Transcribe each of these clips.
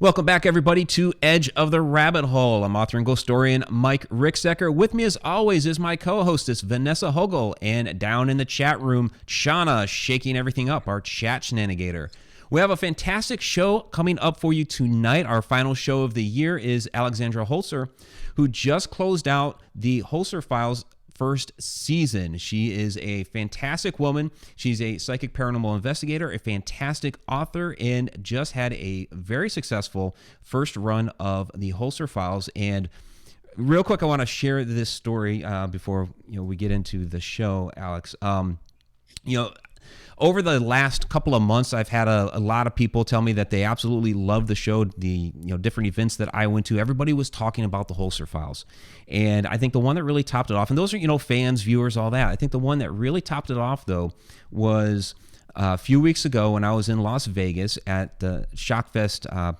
Welcome back, everybody, to Edge of the Rabbit Hole. I'm author and ghost historian Mike Ricksecker. With me, as always, is my co-hostess Vanessa Hogel, and down in the chat room, Shauna, shaking everything up, our chat shenanigator. We have a fantastic show coming up for you tonight. Our final show of the year is Alexandra Holzer, who just closed out the Holzer Files first season. She is a fantastic woman. She's a psychic paranormal investigator, a fantastic author, and just had a very successful first run of the Holzer Files. And real quick, I want to share this story before we get into the show, Alex. Over the last couple of months, I've had a lot of people tell me that they absolutely love the show, the different events that I went to. Everybody was talking about the Holzer Files. And I think the one that really topped it off, and those are, fans, viewers, all that. I think the one that really topped it off, though, was a few weeks ago when I was in Las Vegas at the Shockfest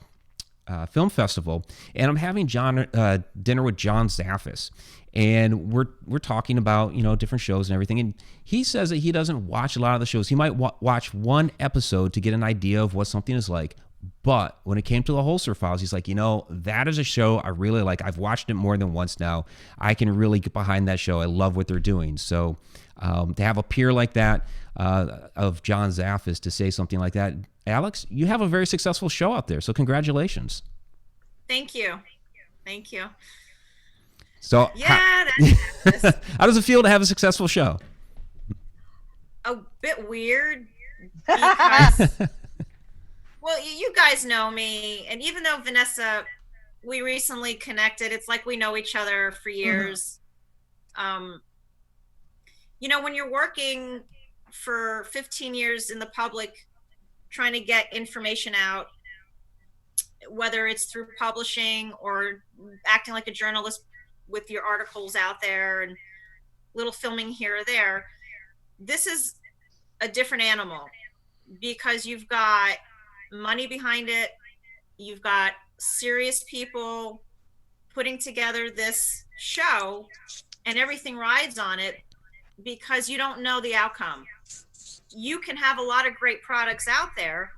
Film Festival, and I'm having dinner with John Zaffis. And we're talking about different shows and everything, and he says that he doesn't watch a lot of the shows. He might watch one episode to get an idea of what something is like. But when it came to the Holzer Files, he's like, that is a show I really like. I've watched it more than once now. I can really get behind that show. I love what they're doing. So to have a peer like that of John Zaffis to say something like that, Alex, you have a very successful show out there. So congratulations. Thank you. Thank you. So yeah, how does it feel to have a successful show? A bit weird because, well, you guys know me, and even though Vanessa, we recently connected, it's like we know each other for years. Mm-hmm. When you're working for 15 years in the public, trying to get information out, whether it's through publishing or acting like a journalist with your articles out there and little filming here or there, this is a different animal because you've got money behind it. You've got serious people putting together this show, and everything rides on it because you don't know the outcome. You can have a lot of great products out there,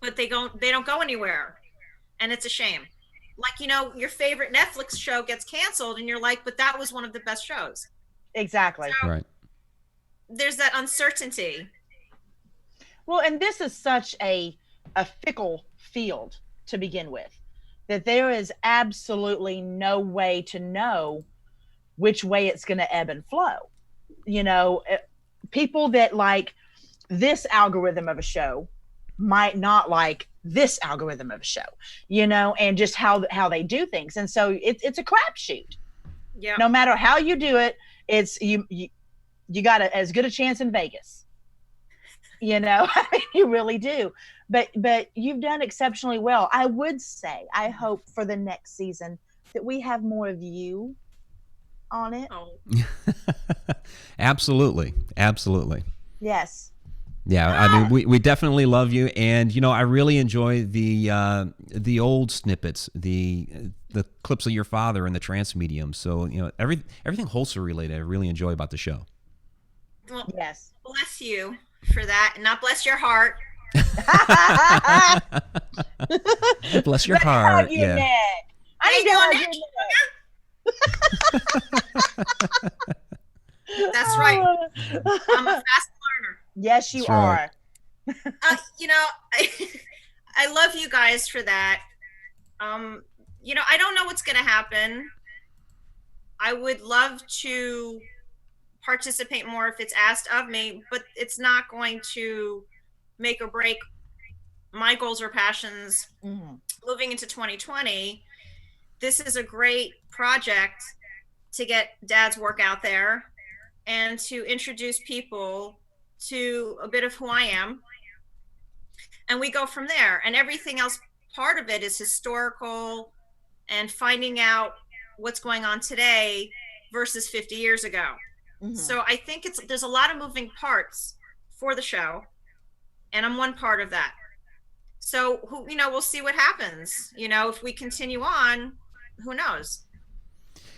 but they don't go anywhere, and it's a shame. Like, your favorite Netflix show gets canceled and you're like, but that was one of the best shows. Exactly. So right. There's that uncertainty. Well, and this is such a fickle field to begin with, that there is absolutely no way to know which way it's going to ebb and flow. People that like this algorithm of a show might not like this algorithm of a show, and just how they do things. And so it's a crapshoot. Yeah. No matter how you do it, it's you got as good a chance in Vegas. I mean, you really do. But you've done exceptionally well. I would say, I hope for the next season that we have more of you on it. Oh. Absolutely. Yes. Yeah, I mean, we definitely love you, and I really enjoy the old snippets, the clips of your father and the trance medium. So everything Holzer related, I really enjoy about the show. Well, yes. Bless you for that, and not bless your heart. Bless your heart. Your yeah. neck. I need That's right. I'm a fast learner. Yes, you That's are. right. I love you guys for that. I don't know what's going to happen. I would love to participate more if it's asked of me, but it's not going to make or break my goals or passions moving into 2020. This is a great project to get Dad's work out there and to introduce people to a bit of who I am. And we go from there. And everything else, part of it is historical and finding out what's going on today versus 50 years ago. Mm-hmm. So I think there's a lot of moving parts for the show, and I'm one part of that. So we'll see what happens. If we continue on, who knows?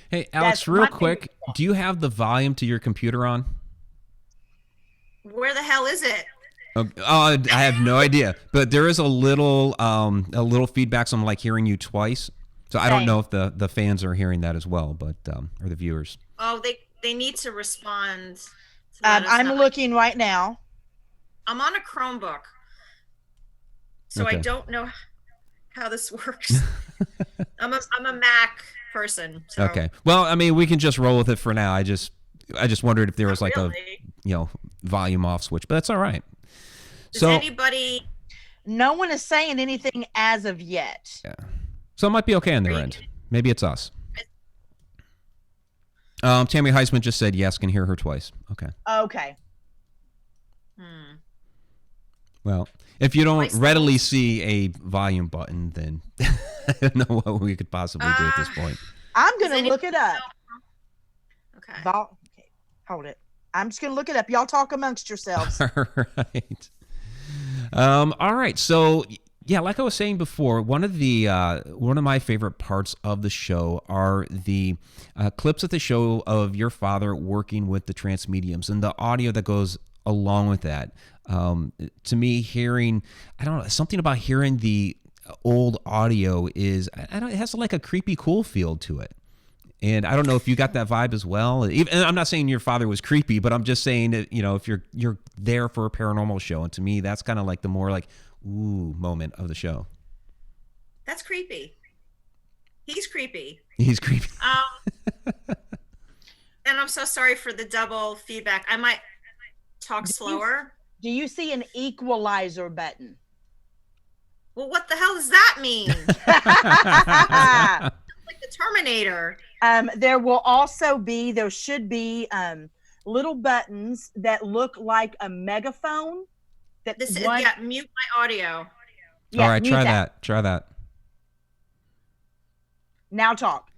Hey, Alex, real quick, do you have the volume to your computer on? Where the hell is it? Okay. Oh, I have no idea, but there is a little feedback. So I'm like hearing you twice. So I don't Same. know if the fans are hearing that as well, but or the viewers. Oh, they need to respond to let us I'm know. looking right now. I'm on a Chromebook, so I Okay. don't know how this works. I'm a Mac person. So. Okay. Well, I mean, we can just roll with it for now. I just wondered if there was like Really? a volume off switch, but that's all right. Does anybody? No one is saying anything as of yet. Yeah. So it might be okay on their end. Maybe it's us. Tammy Heisman just said yes, can hear her twice. Okay. Okay. Well, if you don't readily see a volume button, then I don't know what we could possibly do at this point. I'm going to look it up. Okay. Okay. Hold it. I'm just going to look it up. Y'all talk amongst yourselves. All right. All right. So, yeah, like I was saying before, one of my favorite parts of the show are the clips at the show of your father working with the trance mediums and the audio that goes along with that. To me, hearing, I don't know, something about hearing the old audio is, it has like a creepy cool feel to it. And I don't know if you got that vibe as well. And I'm not saying your father was creepy, but I'm just saying that, if you're there for a paranormal show, and to me, that's kind of like the more like ooh moment of the show. That's creepy. He's creepy. He's creepy. And I'm so sorry for the double feedback. I might talk slower. Do you see an equalizer button? Well, what the hell does that mean? Like the Terminator. There should be little buttons that look like a megaphone. Mute my audio. Yeah, all right, try that. Now talk.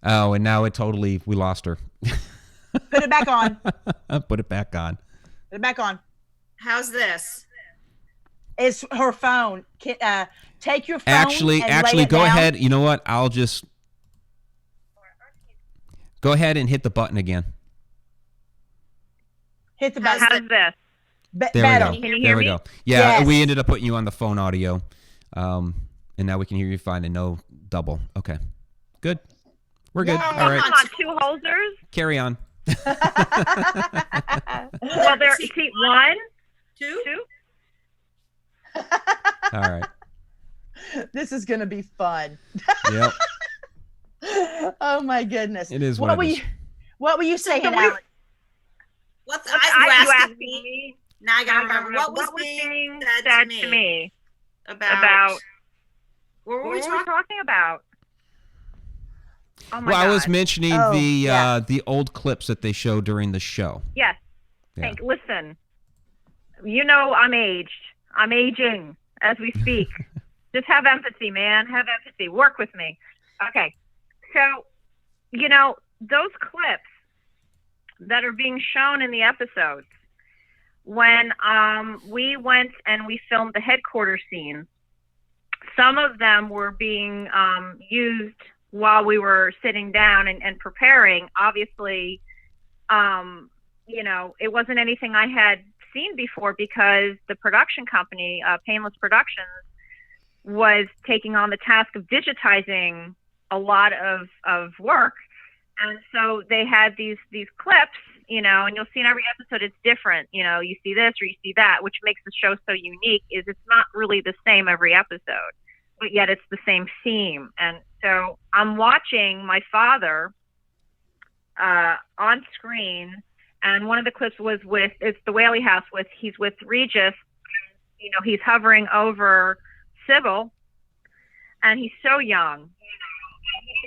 Oh, and now we lost her. Put it back on. Put it back on. Put it back on. How's this? It's her phone. Take your phone. Actually, go ahead. You know what? I'll just go ahead and hit the button again. Hit the button. How's this? There better. we go. Can you There hear we me? go. Yeah, Yes. we ended up putting you on the phone audio, and now we can hear you fine and no double. Okay, good. We're good. Yeah. All right, Come on, two Holzers. carry on. Well, there. See, one, Two? two. All right. This is going to be fun. Yep. Oh my goodness. It is What what it is. were you saying, So we- Alex? What the, You you asking asking me? me? Now I gotta remember. What was being said to me about what were we talking about? Oh my Well, God. I was mentioning Oh, the old clips that they show during the show. Yes. Yeah. Hank, listen. I'm aged. I'm aging as we speak. Just have empathy, man. Have empathy. Work with me. Okay. So, those clips that are being shown in the episodes, when we went and we filmed the headquarters scenes, some of them were being used while we were sitting down and preparing. Obviously, it wasn't anything I had seen before because the production company, Painless Productions, was taking on the task of digitizing a lot of work. And so they had these clips, and you'll see in every episode it's different. You see this or you see that, which makes the show so unique is it's not really the same every episode, but yet it's the same theme. And so I'm watching my father on screen, and one of the clips it's the Whaley House he's with Regis. He's hovering over Sybil, and he's so young.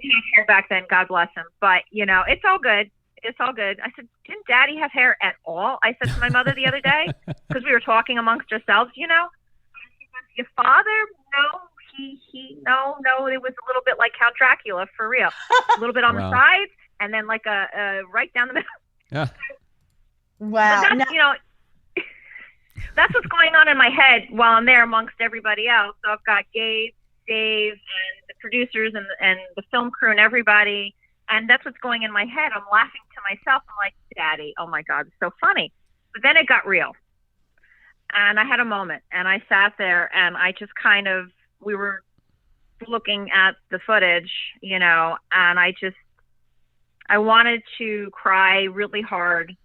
He didn't have hair back then, God bless him. But, it's all good. It's all good. I said, didn't Daddy have hair at all? I said to my mother the other day, because we were talking amongst ourselves, Your father? No, no, it was a little bit like Count Dracula, for real. A little bit on the sides, and then like a right down the middle. Yeah. Wow. But that's, that's what's going on in my head while I'm there amongst everybody else. So I've got Gabe, Dave, and the producers and the film crew and everybody, and that's what's going in my head. I'm laughing to myself. I'm like, Daddy, oh my God, it's so funny. But then it got real. And I had a moment, and I sat there, and I just we were looking at the footage, and I wanted to cry really hard,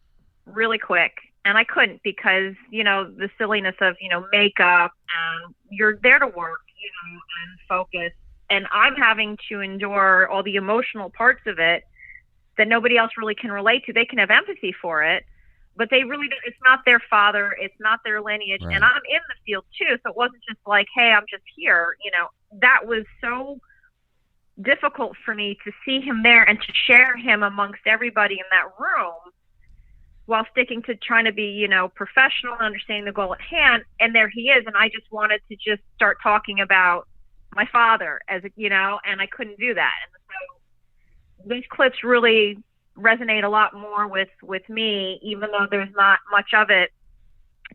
really quick. And I couldn't because, the silliness of, makeup, and you're there to work, and focus. And I'm having to endure all the emotional parts of it that nobody else really can relate to. They can have empathy for it, but they really don't. It's not their father. It's not their lineage. Right. And I'm in the field too. So it wasn't just like, hey, I'm just here. That was so difficult for me to see him there and to share him amongst everybody in that room while sticking to trying to be, professional and understanding the goal at hand. And there he is. And I just wanted to just start talking about my father and I couldn't do that. And so these clips really resonate a lot more with me, even though there's not much of it,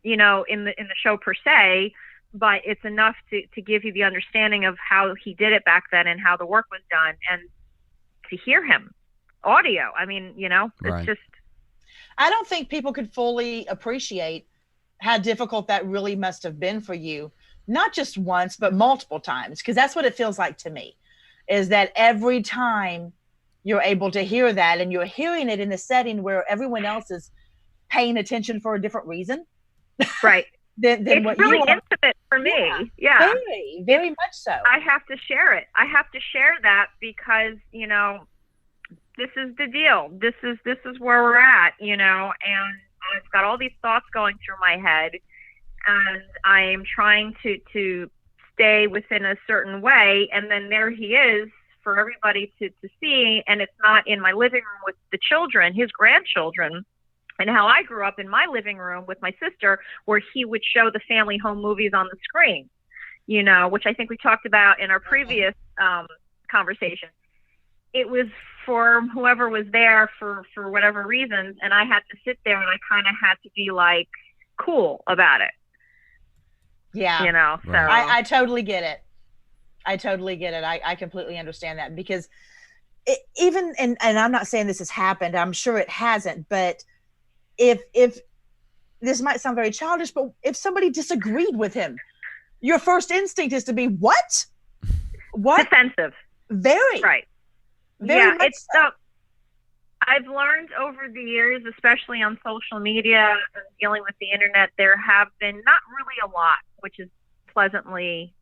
in the show per se, but it's enough to give you the understanding of how he did it back then and how the work was done, and to hear him audio. I mean, it's Right. just, I don't think people could fully appreciate how difficult that really must have been for you, not just once, but multiple times, because that's what it feels like to me, is that every time you're able to hear that, and you're hearing it in a setting where everyone else is paying attention for a different reason. right. than It's what really you are. intimate for me. Yeah. Very, very much so. I have to share it. I have to share that because, this is the deal. This is where we're at, and I've got all these thoughts going through my head, and I'm trying to stay within a certain way. And then there he is for everybody to see. And it's not in my living room with the children, his grandchildren, and how I grew up in my living room with my sister, where he would show the family home movies on the screen, which I think we talked about in our previous conversation. It was for whoever was there for whatever reasons, and I had to sit there, and I kind of had to be like cool about it. Yeah. So Right. I totally get it. I completely understand that, because even, and I'm not saying this has happened, I'm sure it hasn't, but if this might sound very childish, but if somebody disagreed with him, your first instinct is to be what? defensive. Very, Right. very much It's so. I've learned over the years, especially on social media and dealing with the internet, there have been not really a lot, which is pleasantly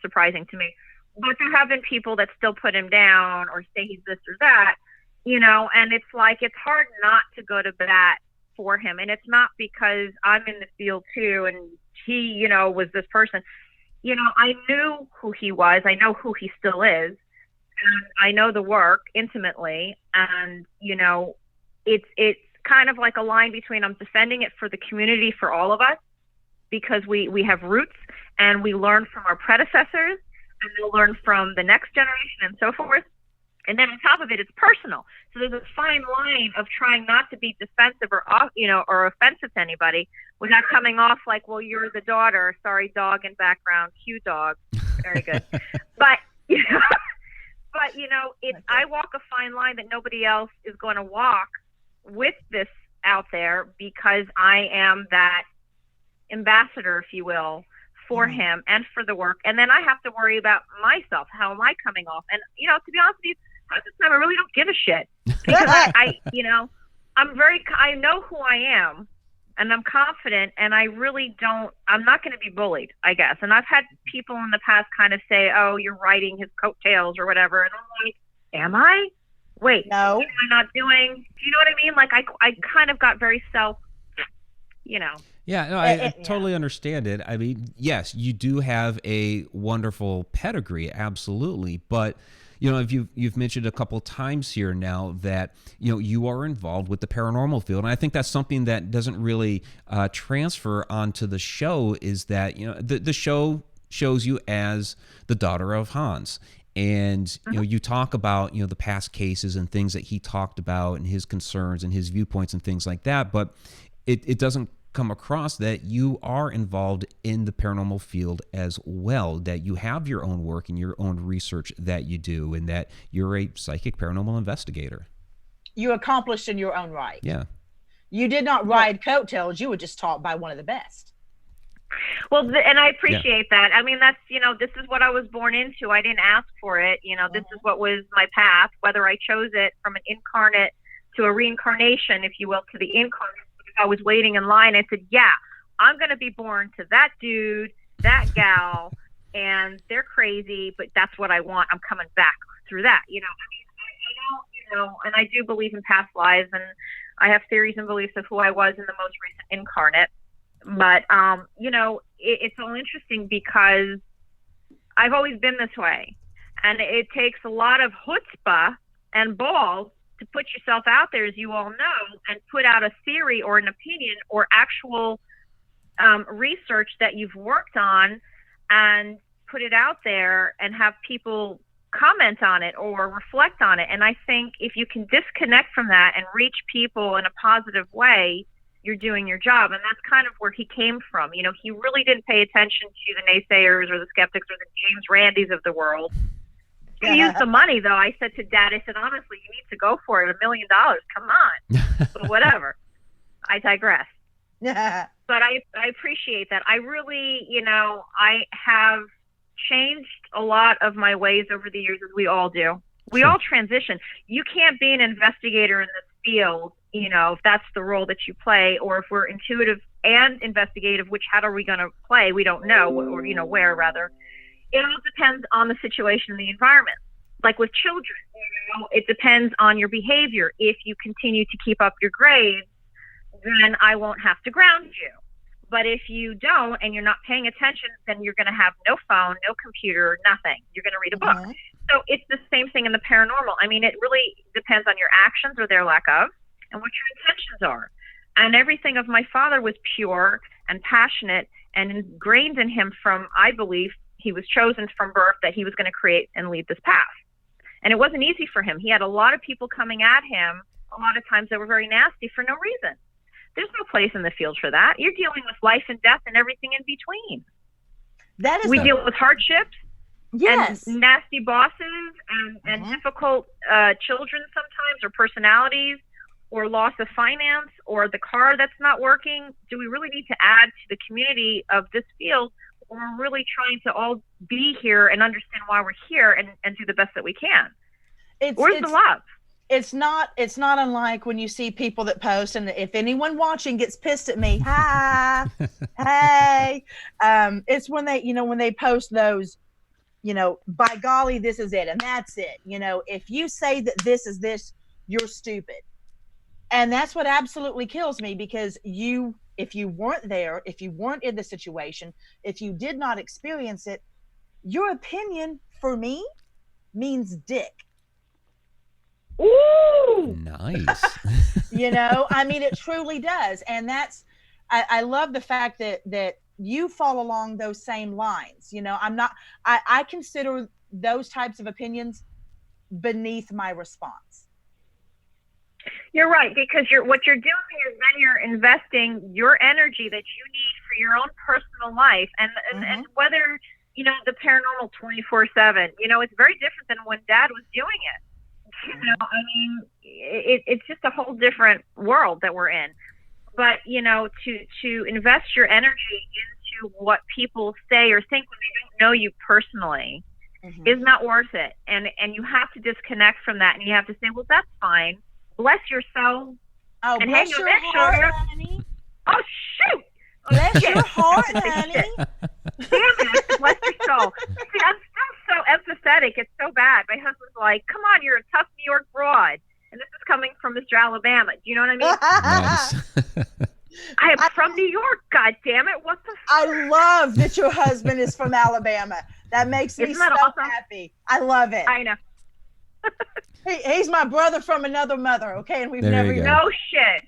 surprising to me, but there have been people that still put him down or say he's this or that, and it's like, it's hard not to go to bat for him. And it's not because I'm in the field too, and he, was this person. I knew who he was. I know who he still is. And I know the work intimately. And, it's kind of like a line between, I'm defending it for the community, for all of us, because we have roots, and we learn from our predecessors, and we'll learn from the next generation, and so forth. And then on top of it, it's personal. So there's a fine line of trying not to be defensive or offensive to anybody without coming off like, well, you're the daughter. Sorry, dog in background. Cue dog. Very good. But I walk a fine line that nobody else is going to walk with this out there, because I am that ambassador, if you will, for him and for the work. And then I have to worry about myself. How am I coming off? And, to be honest with you, half the time I really don't give a shit, because I know who I am, and I'm confident, and I'm not going to be bullied, I guess. And I've had people in the past kind of say, oh, you're riding his coattails or whatever. And I'm like, am I? Wait, No. what am I not doing? Do you know what I mean? Like, I kind of got very Yeah, no, I totally understand it. I mean, yes, you do have a wonderful pedigree, absolutely. But, if you've mentioned a couple times here now that, you are involved with the paranormal field. And I think that's something that doesn't really transfer onto the show, is that, the show shows you as the daughter of Hans. And, you talk about, the past cases and things that he talked about, and his concerns and his viewpoints and things like that. But it doesn't come across that you are involved in the paranormal field as well, that you have your own work and your own research that you do, and that you're a psychic paranormal investigator. You accomplished in your own right. Yeah. You did not ride coattails. You were just taught by one of the best. Well, and I appreciate that. I mean, that's, this is what I was born into. I didn't ask for it. This is what was my path, whether I chose it from an incarnate to a reincarnation, if you will, to the incarnate. Because I was waiting in line. I said, yeah, I'm going to be born to that dude, that gal, and they're crazy, but that's what I want. I'm coming back through that. I mean, I don't, and I do believe in past lives, and I have theories and beliefs of who I was in the most recent incarnate. But, it's all interesting because I've always been this way. And it takes a lot of chutzpah and balls to put yourself out there, as you all know, and put out a theory or an opinion or actual research that you've worked on and put it out there and have people comment on it or reflect on it. And I think if you can disconnect from that and reach people in a positive way, you're doing your job. And that's kind of where he came from. He really didn't pay attention to the naysayers or the skeptics or the James Randys of the world. He used the money, though. I said to Dad, I said, honestly, you need to go for it. $1 million. Come on. But whatever. I digress. Yeah. But I appreciate that. I really, I have changed a lot of my ways over the years, as we all do. We all transition. You can't be an investigator in this field, if that's the role that you play, or if we're intuitive and investigative, which hat are we going to play? We don't know, or, where rather. It all depends on the situation and the environment. Like with children, it depends on your behavior. If you continue to keep up your grades, then I won't have to ground you. But if you don't and you're not paying attention, then you're going to have no phone, no computer, nothing. You're going to read a book. So it's the same thing in the paranormal. I mean, it really depends on your actions or their lack of and what your intentions are. And everything of my father was pure and passionate and ingrained in him from, I believe, he was chosen from birth that he was going to create and lead this path. And it wasn't easy for him. He had a lot of people coming at him, a lot of times that were very nasty for no reason. There's no place in the field for that. You're dealing with life and death and everything in between. We deal with hardships and nasty bosses and difficult children sometimes, or personalities, or loss of finance, or the car that's not working. Do we really need to add to the community of this field? Or we're really trying to all be here and understand why we're here and do the best that we can. Where's the love? It's not unlike when you see people that post, and if anyone watching gets pissed at me, hi, hey, it's when they post those, by golly, this is it, and that's it. If you say that this is this, you're stupid. And that's what absolutely kills me, because if you weren't there, if you weren't in the situation, if you did not experience it, your opinion for me means dick. Ooh, nice. I mean, it truly does. And I love the fact that you fall along those same lines. I consider those types of opinions beneath my response. You're right, because what you're doing is then you're investing your energy that you need for your own personal life, and whether the paranormal 24/7. It's very different than when Dad was doing it. I mean, it's just a whole different world that we're in. But to invest your energy into what people say or think when they don't know you personally is not worth it. And you have to disconnect from that, and you have to say, well, that's fine. Bless your soul. Oh, and bless your heart, honey. Oh, shoot. Bless your heart, honey. Damn it. Bless your soul. See, I'm still so empathetic. It's so bad. My husband's like, come on, you're a tough New York broad. And this is coming from Mr. Alabama. Do you know what I mean? Nice. I am from New York, God damn it. What the I love that your husband is from Alabama. That makes me so awesome? happy. I love it. I know. He's my brother from another mother, okay? And we've There never you go. No shit.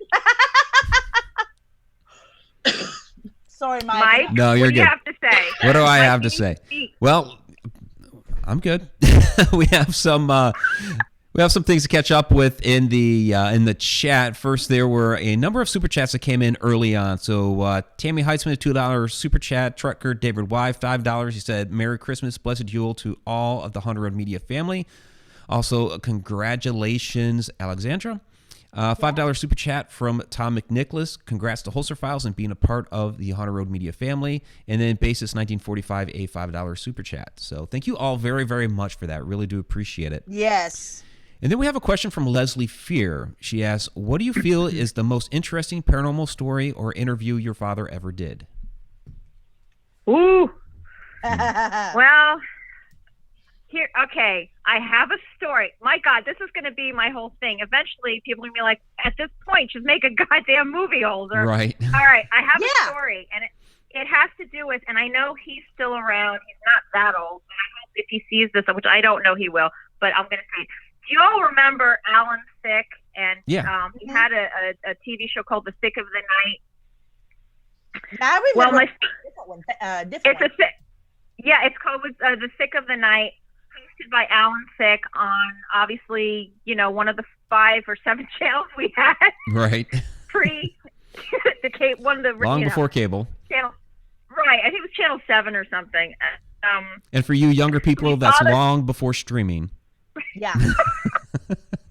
Sorry, Mike. No, you're what do good. you have to say? What do I Mike, have to you say? need to speak. Well, I'm good. we have some things to catch up with in the chat. First, there were a number of super chats that came in early on. So Tammy Heitzman, $2 super chat. Trucker David Wive, $5. He said, "Merry Christmas, blessed Yule to all of the Hunter Road Media family." Also, congratulations, Alexandra. $5 super chat from Tom McNicholas. Congrats to Holzer Files and being a part of the Haunted Road Media family. And then Basis 1945, a $5 super chat. So thank you all very, very much for that. Really do appreciate it. Yes. And then we have a question from Leslie Fear. She asks, what do you feel is the most interesting paranormal story or interview your father ever did? Ooh. Well, here, okay, I have a story. My God, this is going to be my whole thing. Eventually, people are going to be like, at this point, just make a goddamn movie, Holzer. Right. All right, I have a story, and it has to do with, and I know he's still around. He's not that old. And I hope if he sees this, which I don't know he will, but I'm going to say, do you all remember Alan Thicke? And he had a TV show called The Thick of the Night. I remember different one. It's called The Thick of the Night, hosted by Alan Thicke on, obviously, one of the 5 or 7 channels we had. Right. Pre the one of the long before cable. Channel, right. I think it was channel 7 or something. And for you younger people, that's long before streaming. Yeah.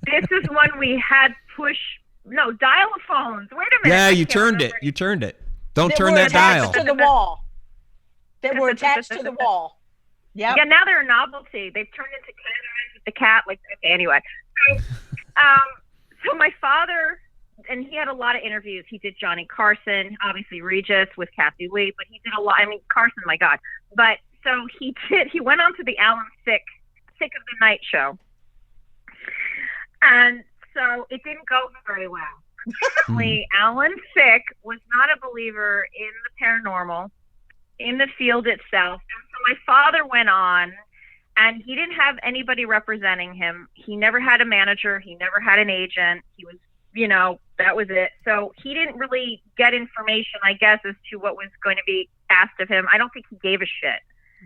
This is when we had dial-a-phones. Wait a minute. Yeah, you turned it. You turned it. Don't turn that dial. To the wall. That were attached to the wall. Yep. Yeah, now they're a novelty. They've turned into cat eyes with the cat. Anyway. So my father, and he had a lot of interviews. He did Johnny Carson, obviously Regis with Kathy Lee, but he did a lot. I mean, Carson, my God. But so he went on to the Alan Thicke of the Night show. And so it didn't go very well. Apparently, Alan Thicke was not a believer in the paranormal, in the field itself. And so my father went on, and he didn't have anybody representing him. He never had a manager. He never had an agent. He was, that was it. So he didn't really get information, I guess, as to what was going to be asked of him. I don't think he gave a shit.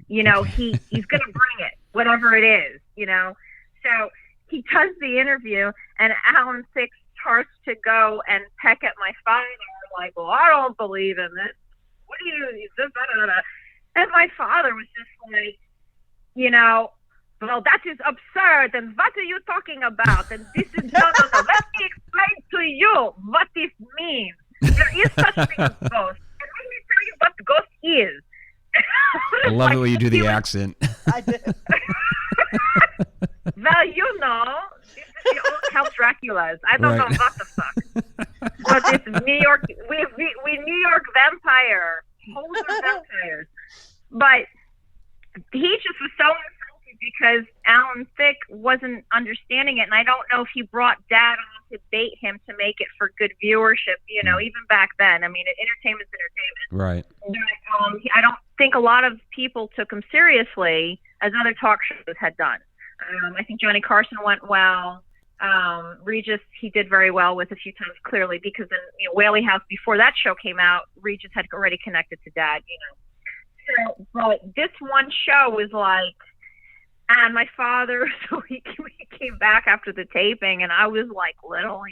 He's going to bring it, whatever it is, So he does the interview, and Alan Thicke starts to go and peck at my father, like, well, I don't believe in this. What do you, this, da, da, da. And my father was just like, well, that is absurd, and what are you talking about? And this is, no. Let me explain to you what this means. There is such thing as ghost. And let me tell you what ghost is. I love it when you do the accent. I do. Well, this is the old Count Dracula's. I don't know what the fuck. But it's New York. We New York vampire, Holzer vampires. But he just was so insulted because Alan Thicke wasn't understanding it, and I don't know if he brought Dad on to bait him to make it for good viewership. Even back then. I mean, entertainment's entertainment. Right. I don't think a lot of people took him seriously as other talk shows had done. I think Johnny Carson went well. Regis, he did very well with a few times, clearly, because in Whaley House, before that show came out, Regis had already connected to Dad, So, but this one show was like, and my father, so he came back after the taping, and I was like little,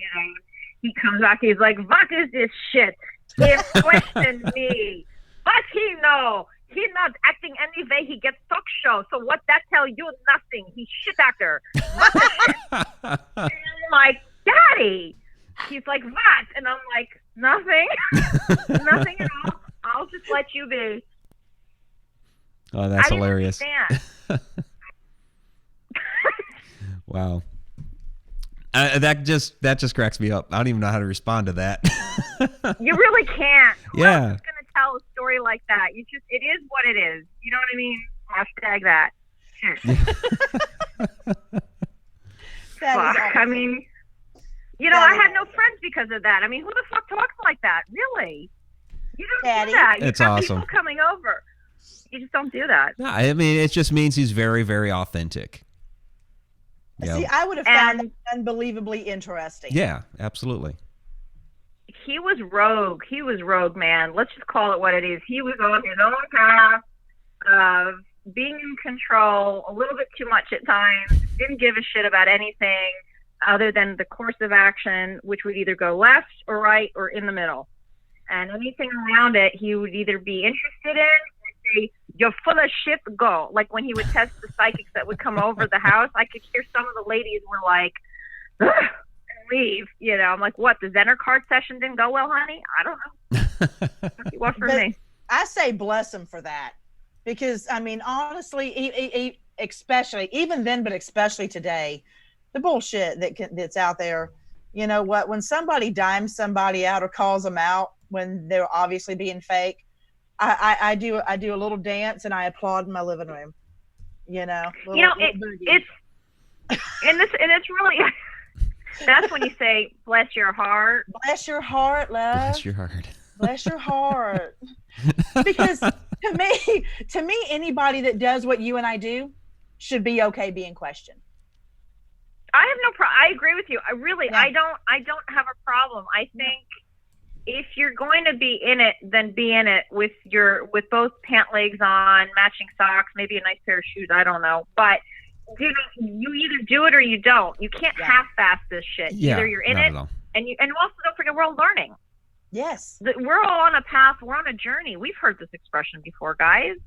He comes back, he's like, what is this shit? He questioned me. But he know. He's not acting any way. He gets talk show. So what that tell you? Nothing. He's shit actor. And I'm like, Daddy. He's like, what? And I'm like, nothing. Nothing at all. I'll just let you be. Oh, that's hilarious. I Wow. That just cracks me up. I don't even know how to respond to that. You really can't. Who Yeah. else is going to tell a story like that? It is what it is. You know what I mean? Hashtag that. That is Fuck. awesome. I mean, I had no friends because of that. I mean, who the fuck talks like that? Really? You don't Daddy. do that. You It's have awesome. people coming over. You just don't do that. No, I mean, it just means he's very, very authentic. See, I would have found that unbelievably interesting. Yeah, absolutely. He was rogue. He was rogue, man. Let's just call it what it is. He was on his own path of being in control a little bit too much at times. Didn't give a shit about anything other than the course of action, which would either go left or right or in the middle. And anything around it, he would either be interested in or say, you're full of shit, go. Like when he would test the psychics that would come over the house, I could hear some of the ladies were like, ugh. And leave. You know, I'm like, what? The Zener card session didn't go well, honey? I don't know. What for me? I say bless him for that, because I mean, honestly, especially even then, but especially today, the bullshit that's out there. You know what? When somebody dimes somebody out or calls them out when they're obviously being fake, I do a little dance and I applaud in my living room. You know, it's and it's really that's when you say bless your heart. Bless your heart, love. Bless your heart. Bless your heart. Because to me, anybody that does what you and I do should be okay being questioned. I have no problem. I agree with you. Yeah. I don't have a problem. I think if you're going to be in it, then be in it with both pant legs on, matching socks, maybe a nice pair of shoes. I don't know, but you either do it or you don't. You can't half-ass this shit. Yeah, either you're in it, and also don't forget we're all learning. Yes, we're all on a path. We're on a journey. We've heard this expression before, guys.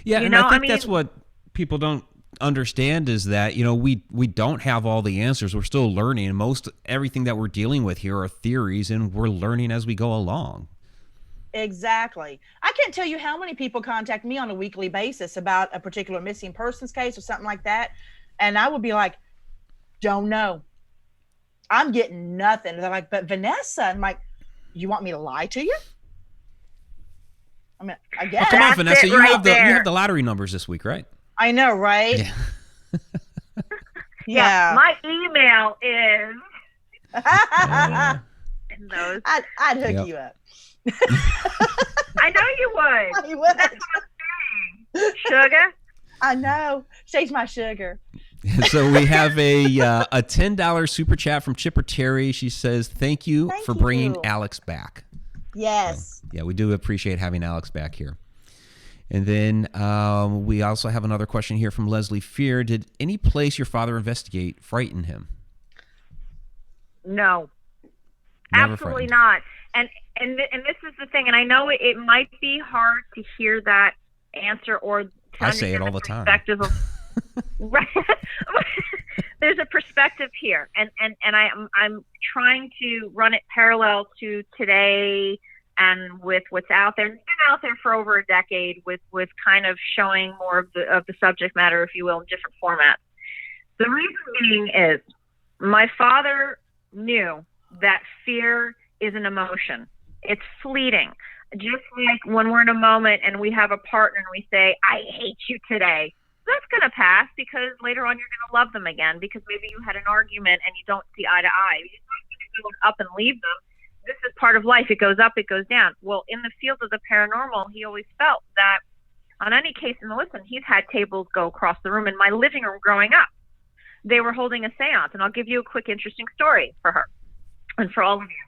Yeah, I think that's what people don't understand, is that we don't have all the answers. We're still learning, and everything that we're dealing with here are theories, and we're learning as we go along. Exactly. I can't tell you how many people contact me on a weekly basis about a particular missing persons case or something like that, and I would be like, don't know, I'm getting nothing. They're like, but Vanessa, I'm like, you want me to lie to you? I mean, I guess. Come on, Vanessa, you have there. the lottery numbers this week, right? I know, right? Yeah. Yeah. My email is. I'd hook you up. I know you would. You would. That's what I'm saying. Sugar. I know. She's my sugar. So we have a $10 super chat from Chipper Terry. She says, thank you for bringing Alex back. Yes. So, yeah, we do appreciate having Alex back here. And then we also have another question here from Leslie Fear. Did any place your father investigate frighten him? No. Never Absolutely frightened. not. And this is the thing, and I know it might be hard to hear that answer or to I say it all the time. Right. There's a perspective here, and I'm trying to run it parallel to today and with what's out there. It's been out there for over a decade with kind of showing more of the subject matter, if you will, in different formats. The reason being is my father knew that fear is an emotion. It's fleeting. Just like when we're in a moment and we have a partner and we say, I hate you today. That's going to pass, because later on you're going to love them again, because maybe you had an argument and you don't see eye to eye. You're not going to go up and leave them. This is part of life. It goes up, it goes down. Well, in the field of the paranormal, he always felt that on any case, and listen, he's had tables go across the room in my living room growing up. They were holding a seance, and I'll give you a quick, interesting story for her and for all of you.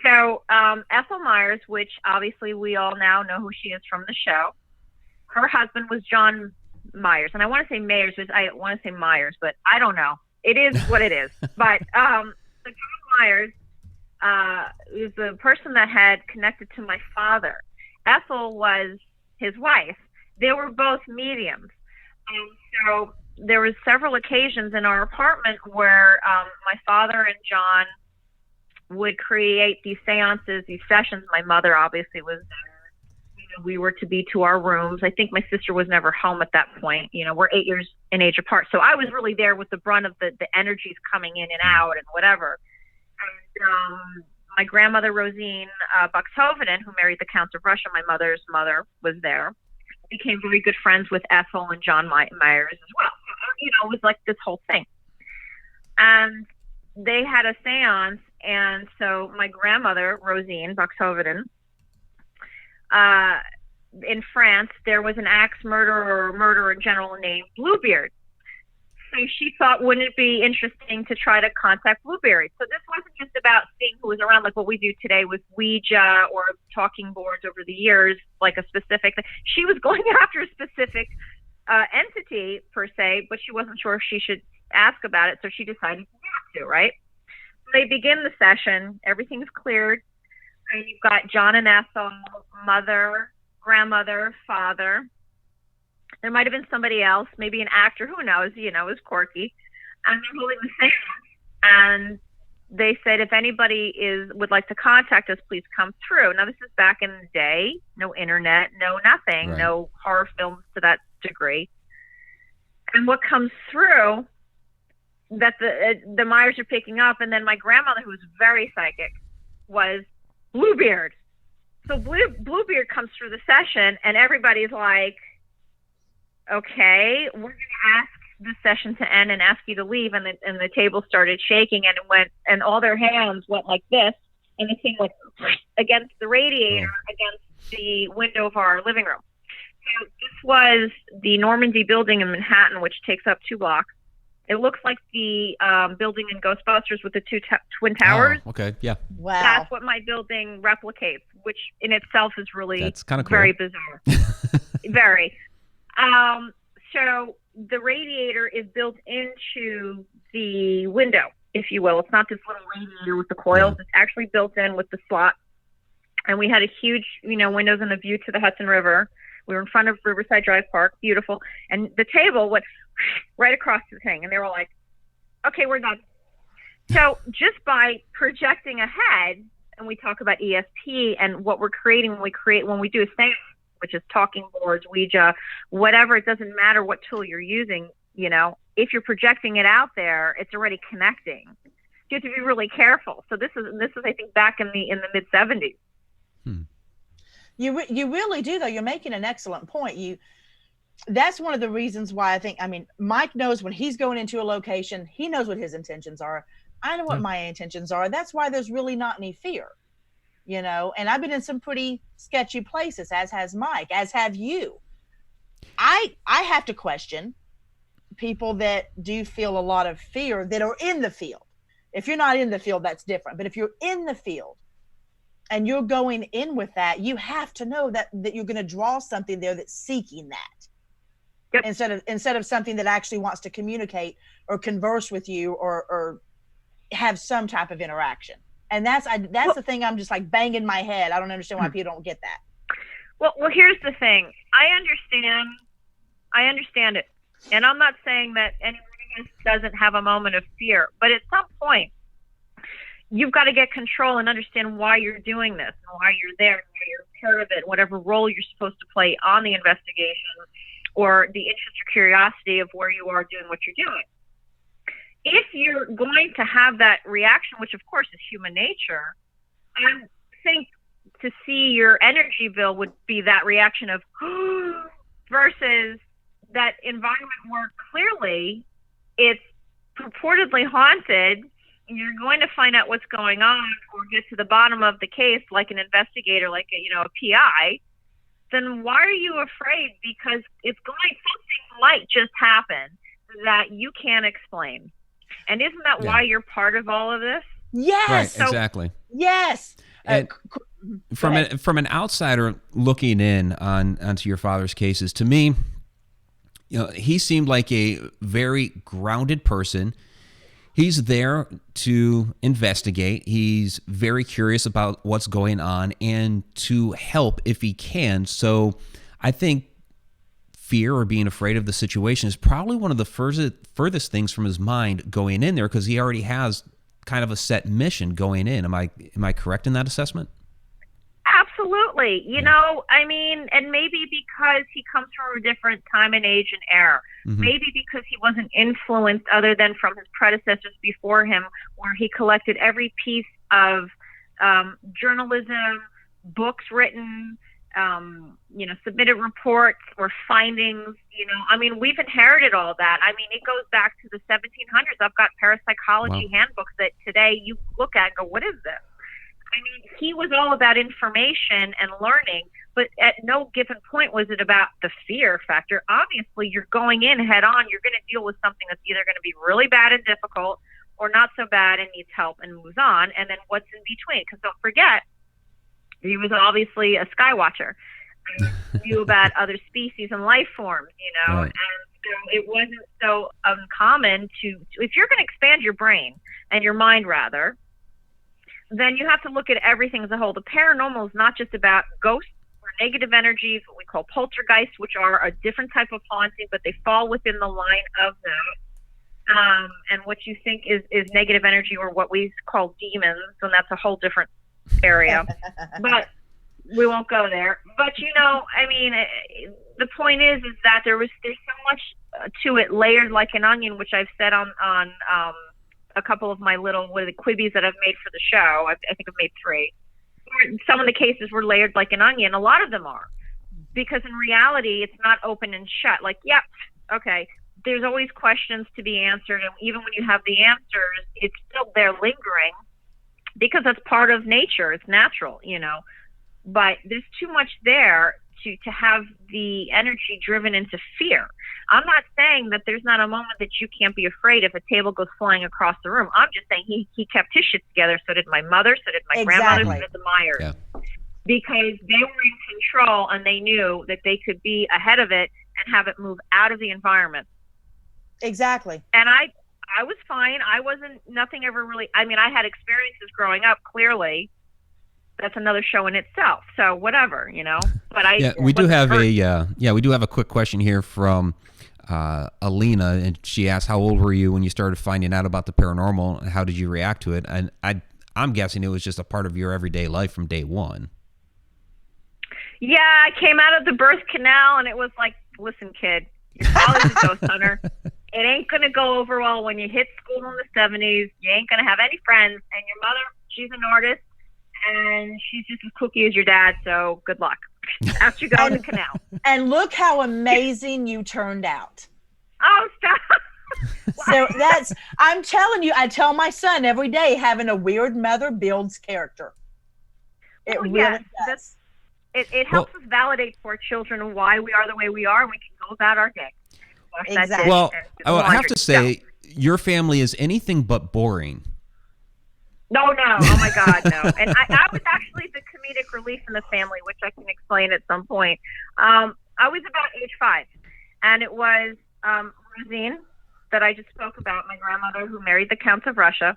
So Ethel Myers, which obviously we all now know who she is from the show, her husband was John Myers, and I want to say Mayers, I want to say Myers, but I don't know. It is what it is. But so John Myers was the person that had connected to my father. Ethel was his wife. They were both mediums, and so there was several occasions in our apartment where my father and John would create these seances, these sessions. My mother obviously was there. We were to be to our rooms. I think my sister was never home at that point. We're 8 years in age apart. So I was really there with the brunt of the energies coming in and out and whatever. And my grandmother, Rosine Buxhoveden, who married the Counts of Russia, my mother's mother, was there. Became very good friends with Ethel and John Myers as well. It was like this whole thing. And they had a seance. And so my grandmother, Rosine Buxhoveden, in France, there was an axe murderer general named Bluebeard. So she thought, wouldn't it be interesting to try to contact Bluebeard? So this wasn't just about seeing who was around, like what we do today with Ouija or talking boards over the years, like a specific thing. She was going after a specific entity, per se, but she wasn't sure if she should ask about it, so she decided not to, right? So they begin the session. Everything's cleared. And you've got John and Ethel, mother, grandmother, father. There might have been somebody else, maybe an actor, who knows, it was quirky. And they're holding the seance. And they said if anybody would like to contact us, please come through. Now, this is back in the day. No internet, no nothing, Right. no horror films to that degree. And what comes through that the Myers are picking up, and then my grandmother, who was very psychic, was Bluebeard. So Bluebeard comes through the session, and everybody's like, okay, we're going to ask the session to end and ask you to leave. And the table started shaking, and it went, and all their hands went like this, and the thing went against the radiator, against the window of our living room. So this was the Normandy building in Manhattan, which takes up 2 blocks. It looks like the building in Ghostbusters with the two twin towers. Oh, okay, yeah. Wow. That's what my building replicates, which in itself is really That's kind of cool. very bizarre. Very. So the radiator is built into the window, if you will. It's not this little radiator with the coils. Yeah. It's actually built in with the slot. And we had a huge, windows and a view to the Hudson River. We were in front of Riverside Drive Park, beautiful. And the table went right across the thing. And they were like, okay, we're done. So just by projecting ahead, and we talk about ESP and what we're creating when we do a seance, which is talking boards, Ouija, whatever, it doesn't matter what tool you're using, if you're projecting it out there, it's already connecting. You have to be really careful. So this is I think back in the mid 70s. You really do, though. You're making an excellent point. That's one of the reasons why I mean, Mike knows when he's going into a location, he knows what his intentions are. I know what my intentions are. That's why there's really not any fear, and I've been in some pretty sketchy places, as has Mike, as have you. I have to question people that do feel a lot of fear that are in the field. If you're not in the field, that's different. But if you're in the field and you're going in with that, you have to know that you're going to draw something there that's seeking that. Yep. Instead of something that actually wants to communicate or converse with you or have some type of interaction. And that's the thing I'm just like banging my head. I don't understand why people don't get that. Well, here's the thing. I understand it. And I'm not saying that anyone doesn't have a moment of fear, but at some point you've got to get control and understand why you're doing this and why you're there, and why you're part of it, whatever role you're supposed to play on the investigation or the interest or curiosity of where you are doing what you're doing. If you're going to have that reaction, which of course is human nature, I think to see your energy bill would be that reaction of versus that environment where clearly it's purportedly haunted. You're going to find out what's going on or get to the bottom of the case like an investigator, like a PI. Then why are you afraid? Because something might just happen that you can't explain. And isn't that why you're part of all of this? Yes. Right, exactly. Yes. And from an outsider looking in onto your father's cases, to me, he seemed like a very grounded person. He's there to investigate. He's very curious about what's going on and to help if he can. So I think fear or being afraid of the situation is probably one of the furthest things from his mind going in there, because he already has kind of a set mission going in. Am I correct in that assessment? Absolutely. And maybe because he comes from a different time and age and era, maybe because he wasn't influenced other than from his predecessors before him, where he collected every piece of journalism, books written, submitted reports or findings, we've inherited all that. It goes back to the 1700s. I've got parapsychology handbooks that today you look at and go, what is this? He was all about information and learning, but at no given point was it about the fear factor. Obviously, you're going in head on. You're going to deal with something that's either going to be really bad and difficult or not so bad and needs help and moves on. And then what's in between? Because don't forget, he was obviously a sky watcher. Knew about other species and life forms, Right. And so it wasn't so uncommon if you're going to expand your brain and your mind rather, then you have to look at everything as a whole. The paranormal is not just about ghosts or negative energies, what we call poltergeists, which are a different type of haunting, but they fall within the line of and what you think is negative energy, or what we call demons, and that's a whole different area. But we won't go there. But I mean, the point is that there's so much to it, layered like an onion, which I've said on a couple of my little quibbies that I've made for the show. I think I've made 3. Some of the cases were layered like an onion. A lot of them are, because in reality, it's not open and shut. Like, yep, okay. There's always questions to be answered, and even when you have the answers, it's still there lingering, because that's part of nature. It's natural, But there's too much there to have the energy driven into fear. I'm not saying that there's not a moment that you can't be afraid if a table goes flying across the room. I'm just saying he kept his shit together. So did my mother. So did my grandmother. So did the Myers. Yeah. Because they were in control, and they knew that they could be ahead of it and have it move out of the environment. Exactly. And I was fine. Nothing ever really, I mean, I had experiences growing up, clearly. That's another show in itself. So whatever, But we do have a quick question here from Alina, and she asked, how old were you when you started finding out about the paranormal, and how did you react to it? And I'm guessing it was just a part of your everyday life from day one. Yeah, I came out of the birth canal, and it was like, listen, kid, your father's a ghost hunter. It ain't going to go over well when you hit school in the 70s. You ain't going to have any friends. And your mother, she's an artist, and she's just as kooky as your dad, so good luck. After you go in the canal. And look how amazing you turned out. Oh, stop. So I'm telling you, I tell my son every day, having a weird mother builds character. It really does. It helps us validate for our children why we are the way we are, and we can go about our day. Exactly. Well, I have to say, your family is anything but boring. No. Oh, my God, no. And I was actually the comedic relief in the family, which I can explain at some point. I was about age 5, and it was Rosine that I just spoke about, my grandmother who married the Count of Russia.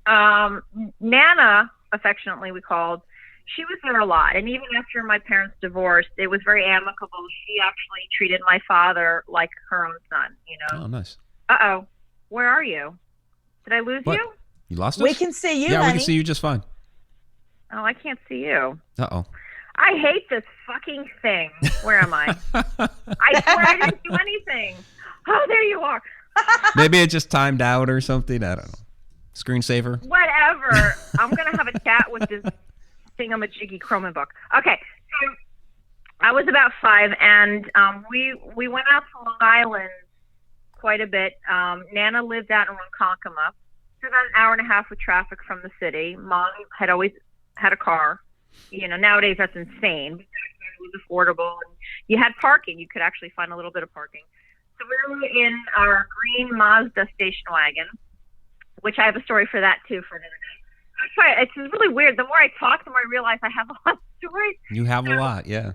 Nana, affectionately we called, she was there a lot. And even after my parents divorced, it was very amicable. She actually treated my father like her own son, Oh, nice. Uh-oh. Where are you? Did I lose you? You lost us? We can see you, Yeah, honey. we can see you just fine. Oh, I can't see you. Uh-oh. I hate this fucking thing. Where am I? I swear I didn't do anything. Oh, there you are. Maybe it just timed out or something. I don't know. Screensaver? Whatever. I'm going to have a chat with this thingamajiggy Croman book. Okay. So I was about 5, and we went out to Long Island quite a bit. Nana lived out in Ronkonkoma. It's about an hour and a half with traffic from the city. Mom had always had a car. Nowadays that's insane. It was affordable. And you had parking. You could actually find a little bit of parking. So we were in our green Mazda station wagon, which I have a story for that too for another day. I'm sorry, it's really weird. The more I talk, the more I realize I have a lot of stories. You have a lot, yeah.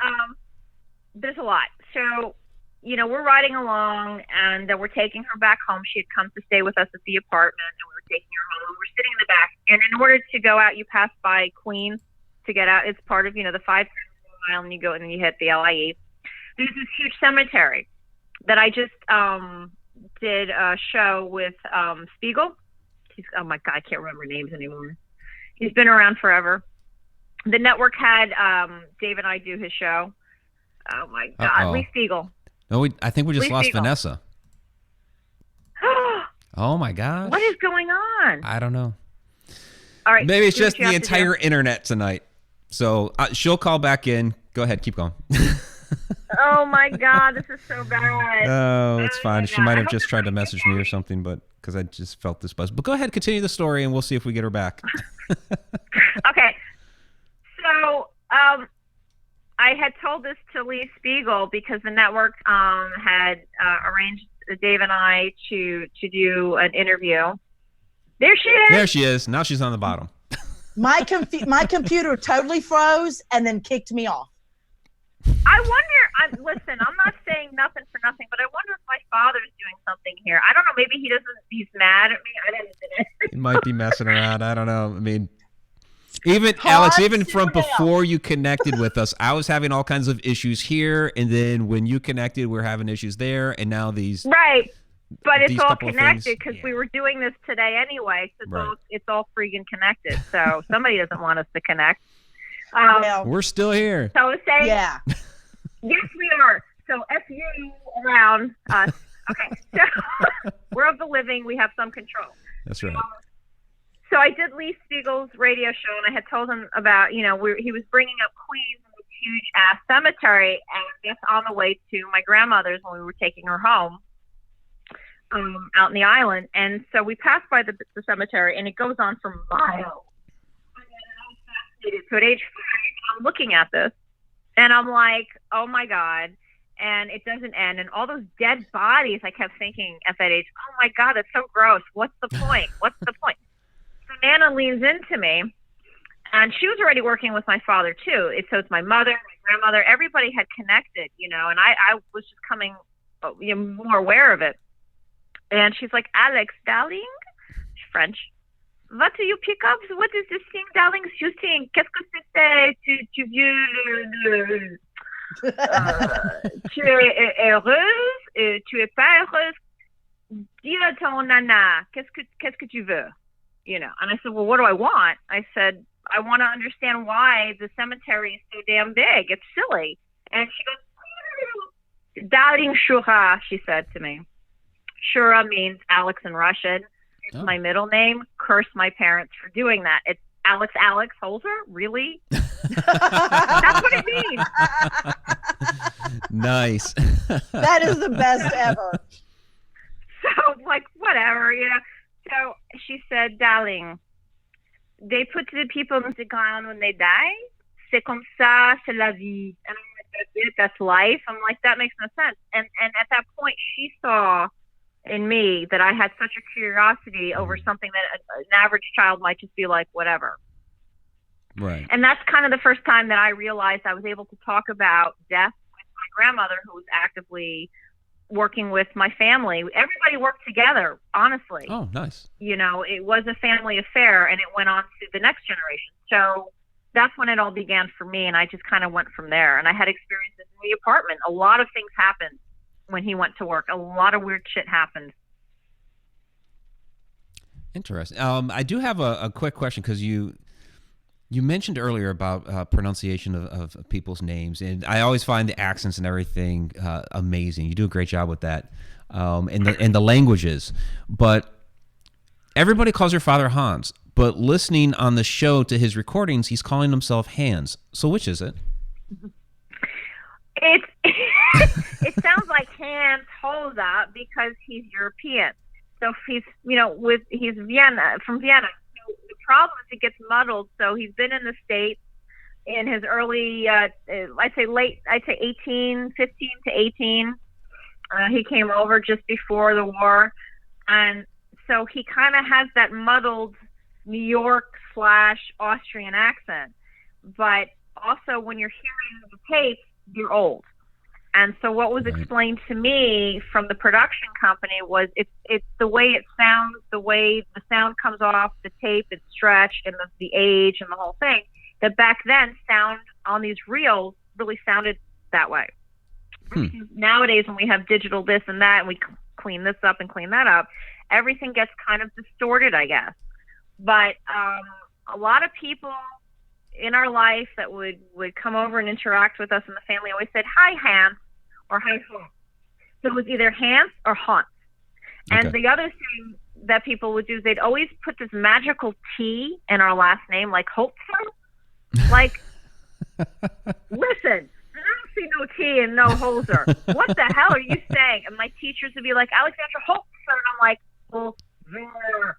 There's a lot. So, we're riding along, and we're taking her back home. She had come to stay with us at the apartment, and we were taking her home. And we're sitting in the back, and in order to go out, you pass by Queens to get out. It's part of, the 5 mile, and you go, and then you hit the LIE. There's this huge cemetery that I just did a show with Spiegel. Oh my God, I can't remember names anymore. He's been around forever. The network had Dave and I do his show. Oh my God, Lee Spiegel. No, I think we just Lee lost Spiegel. Vanessa. Oh my gosh. What is going on? I don't know. All right. Maybe it's just the entire internet tonight. So she'll call back in. Go ahead, keep going. Oh my God, this is so bad. Oh, it's fine. She might have just tried to message me or something, but because I just felt this buzz. But go ahead, continue the story, and we'll see if we get her back. Okay. So I had told this to Lee Spiegel because the network had arranged Dave and I to do an interview. There she is. There she is. Now she's on the bottom. My computer totally froze and then kicked me off. I wonder, listen, I'm not saying nothing for nothing, but I wonder if my father's doing something here. I don't know. Maybe he's mad at me. I didn't. He might be messing around. I don't know. I mean, Alex, even from before you connected with us, I was having all kinds of issues here. And then when you connected, we're having issues there. And now these. Right. But it's these all couple of things. connected because Yeah. we were doing this today anyway. So Right. it's all freaking connected. So somebody doesn't want us to connect. Well, We're still here. So I was saying, yeah. yes, we are. So F you around us. Okay. So we're of the living. We have some control. That's right. So I did Lee Spiegel's radio show, and I had told him about, he was bringing up Queens in this huge-ass cemetery, and I guess on the way to my grandmother's when we were taking her home out in the island. And so we passed by the cemetery, and it goes on for miles. And I was fascinated. So at age 5, I'm looking at this, and I'm like, oh, my God. And it doesn't end. And all those dead bodies, I kept thinking at that age, oh, my God, that's so gross. What's the point? What's the point? So Nana leans into me, and she was already working with my father, too. So it's my mother, my grandmother. Everybody had connected, and I was just coming more aware of it. And she's like, Alex, darling, French, what do you pick up? What is this thing, darling? You think, qu'est-ce que c'était? Tu vieux, tu es heureuse, tu es pas heureuse. Dis à ton nana, qu'est-ce que tu veux? And I said, well, what do I want? I said, I want to understand why the cemetery is so damn big. It's silly. And she goes, Darling Shura, she said to me. Shura means Alex in Russian. It's my middle name. Curse my parents for doing that. It's Alex Holzer? Really? That's what it means. Nice. That is the best ever. So, like, whatever, So she said, darling, they put the people in the ground when they die. C'est comme ça, c'est la vie. And I'm like, that's it, that's life. I'm like, that makes no sense. And at that point, she saw in me that I had such a curiosity over something that an average child might just be like, whatever. Right. And that's kind of the first time that I realized I was able to talk about death with my grandmother, who was actively working with my family. Everybody worked together, honestly. Oh, nice. It was a family affair, and it went on to the next generation. So that's when it all began for me, and I just kind of went from there. And I had experiences in the apartment. A lot of things happened when he went to work. A lot of weird shit happened. Interesting. I do have a quick question, because you mentioned earlier about pronunciation of people's names, and I always find the accents and everything amazing. You do a great job with that, and the languages. But everybody calls your father Hans, but listening on the show to his recordings, he's calling himself Hans. So which is it? It sounds like Hans Holzer because he's European. So he's he's from Vienna. The problem is it gets muddled. So he's been in the States in his early, I'd say 15 to 18. He came over just before the war. And so he kind of has that muddled New York / Austrian accent. But also when you're hearing the tapes, you're old. And so what was explained to me from the production company was it's the way it sounds, the way the sound comes off the tape, it's stretched, and the age and the whole thing, that back then sound on these reels really sounded that way. Nowadays, when we have digital this and that, and we clean this up and clean that up, everything gets kind of distorted, I guess. But a lot of people in our life that would come over and interact with us in the family always said, hi, Hans, or hi, Hans. So it was either Hans or Hans. Okay. And the other thing that people would do is they'd always put this magical T in our last name, like Holzer. Like, listen, I don't see no T and no Holzer. What the hell are you saying? And my teachers would be like, Alexandra Holzer. And I'm like, well, VR.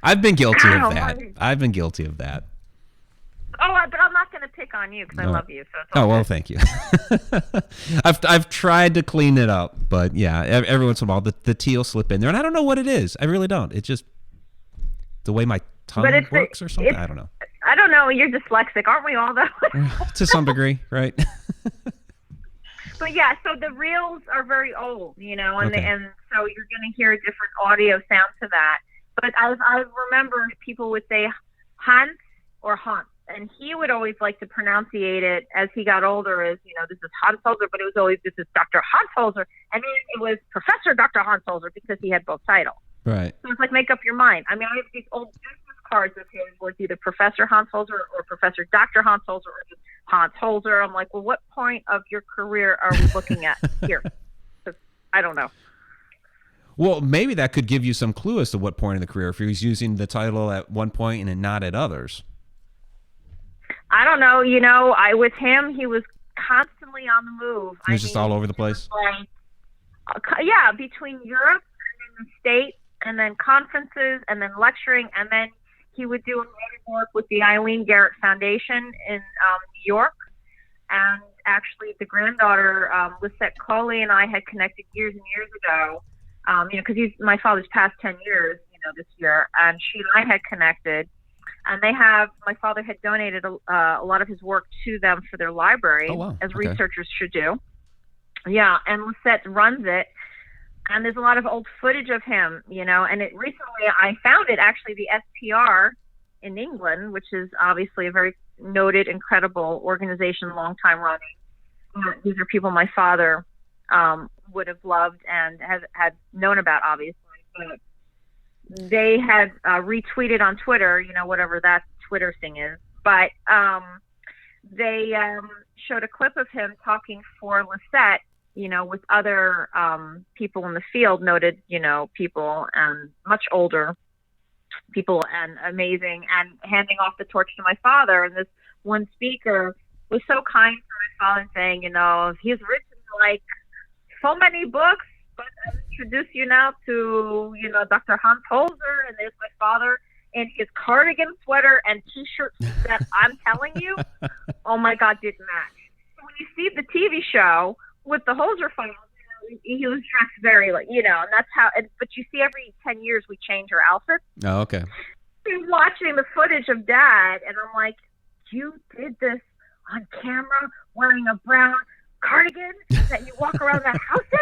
I've been guilty of that. I've been guilty of that. Oh, but I'm not going to pick on you because I love you. So it's all well, good. thank you. I've tried to clean it up, but yeah, every once in a while the T will slip in there, and I don't know what it is. I really don't. It's just the way my tongue works or something. I don't know. I don't know. You're dyslexic, aren't we all, though? To some degree, right? But yeah, so the reels are very old, and Okay. and so you're going to hear a different audio sound to that. But I remember people would say Hans or Hans. and he would always like to pronunciate it as he got older as, this is Hans Holzer, but it was always, this is Dr. Hans Holzer. And then it was Professor Dr. Hans Holzer because he had both titles. Right. So it's like, make up your mind. I mean, I have these old business cards of his where it's either Professor Hans Holzer or Professor Dr. Hans Holzer or just Hans Holzer. I'm like, well, what point of your career are we looking at here? 'Cause I don't know. Well, maybe that could give you some clue as to what point in the career, if he was using the title at one point and not at others. I don't know. With him, he was constantly on the move. He was just all over the place. Yeah, between Europe and then the States, and then conferences, and then lecturing, and then he would do a lot of work with the Eileen Garrett Foundation in New York. And actually, the granddaughter, Lisette Coley, and I had connected years and years ago. Because my father's passed 10 years, this year, and she and I had connected, and my father had donated a lot of his work to them for their library, as researchers should do. Yeah, and Lisette runs it, and there's a lot of old footage of him, and recently I found it, actually, the SPR in England, which is obviously a very noted, incredible organization, long time running. These are people my father would have loved and had known about, obviously, but they had retweeted on Twitter, whatever that Twitter thing is, but they showed a clip of him talking for Lisette, with other people in the field, noted, people and much older people and amazing, and handing off the torch to my father. And this one speaker was so kind to my father, saying, he's written like so many books, but I'll introduce you now to, Dr. Hans Holzer, and there's my father in his cardigan sweater and T-shirt that I'm telling you, oh my God, didn't match. So when you see the TV show with the Holzer Files, he was dressed very and that's how, but you see every 10 years we change our outfits. Oh, okay. I'm watching the footage of Dad, and I'm like, you did this on camera wearing a brown cardigan that you walk around the house in?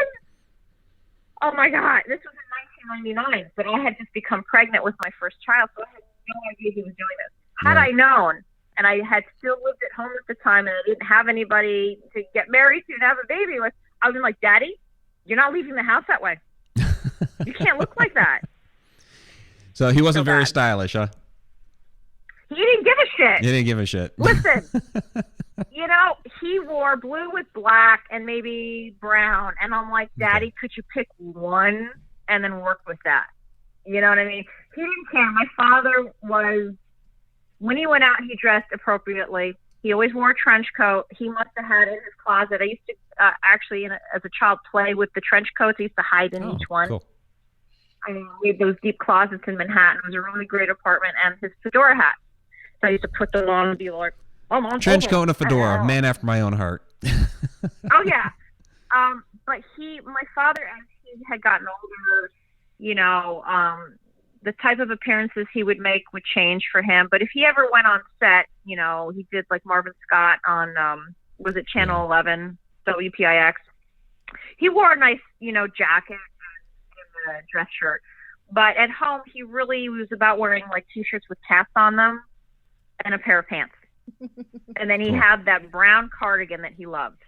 Oh my God, this was in 1999, but I had just become pregnant with my first child, so I had no idea he was doing this. Had I known, and I had still lived at home at the time, and I didn't have anybody to get married to and have a baby with, I was like, Daddy, you're not leaving the house that way. You can't look like that. So he wasn't very stylish, huh? He didn't give a shit. He didn't give a shit. Listen, he wore blue with black and maybe brown. And I'm like, Daddy, could you pick one and then work with that? You know what I mean? He didn't care. My father when he went out, he dressed appropriately. He always wore a trench coat. He must have had in his closet. I used to actually, as a child, play with the trench coats. I used to hide in each one. Cool. We had those deep closets in Manhattan. It was a really great apartment, and his fedora hat. So I used to put them on and be like, "Oh, Mom." Trench coat and a fedora, man after my own heart. Oh yeah, but my father, as he had gotten older, the type of appearances he would make would change for him. But if he ever went on set, he did like Marvin Scott on, was it Channel 11, WPIX? He wore a nice, jacket and a dress shirt. But at home, he really was about wearing like T-shirts with cats on them and a pair of pants. And then he had that brown cardigan that he loved.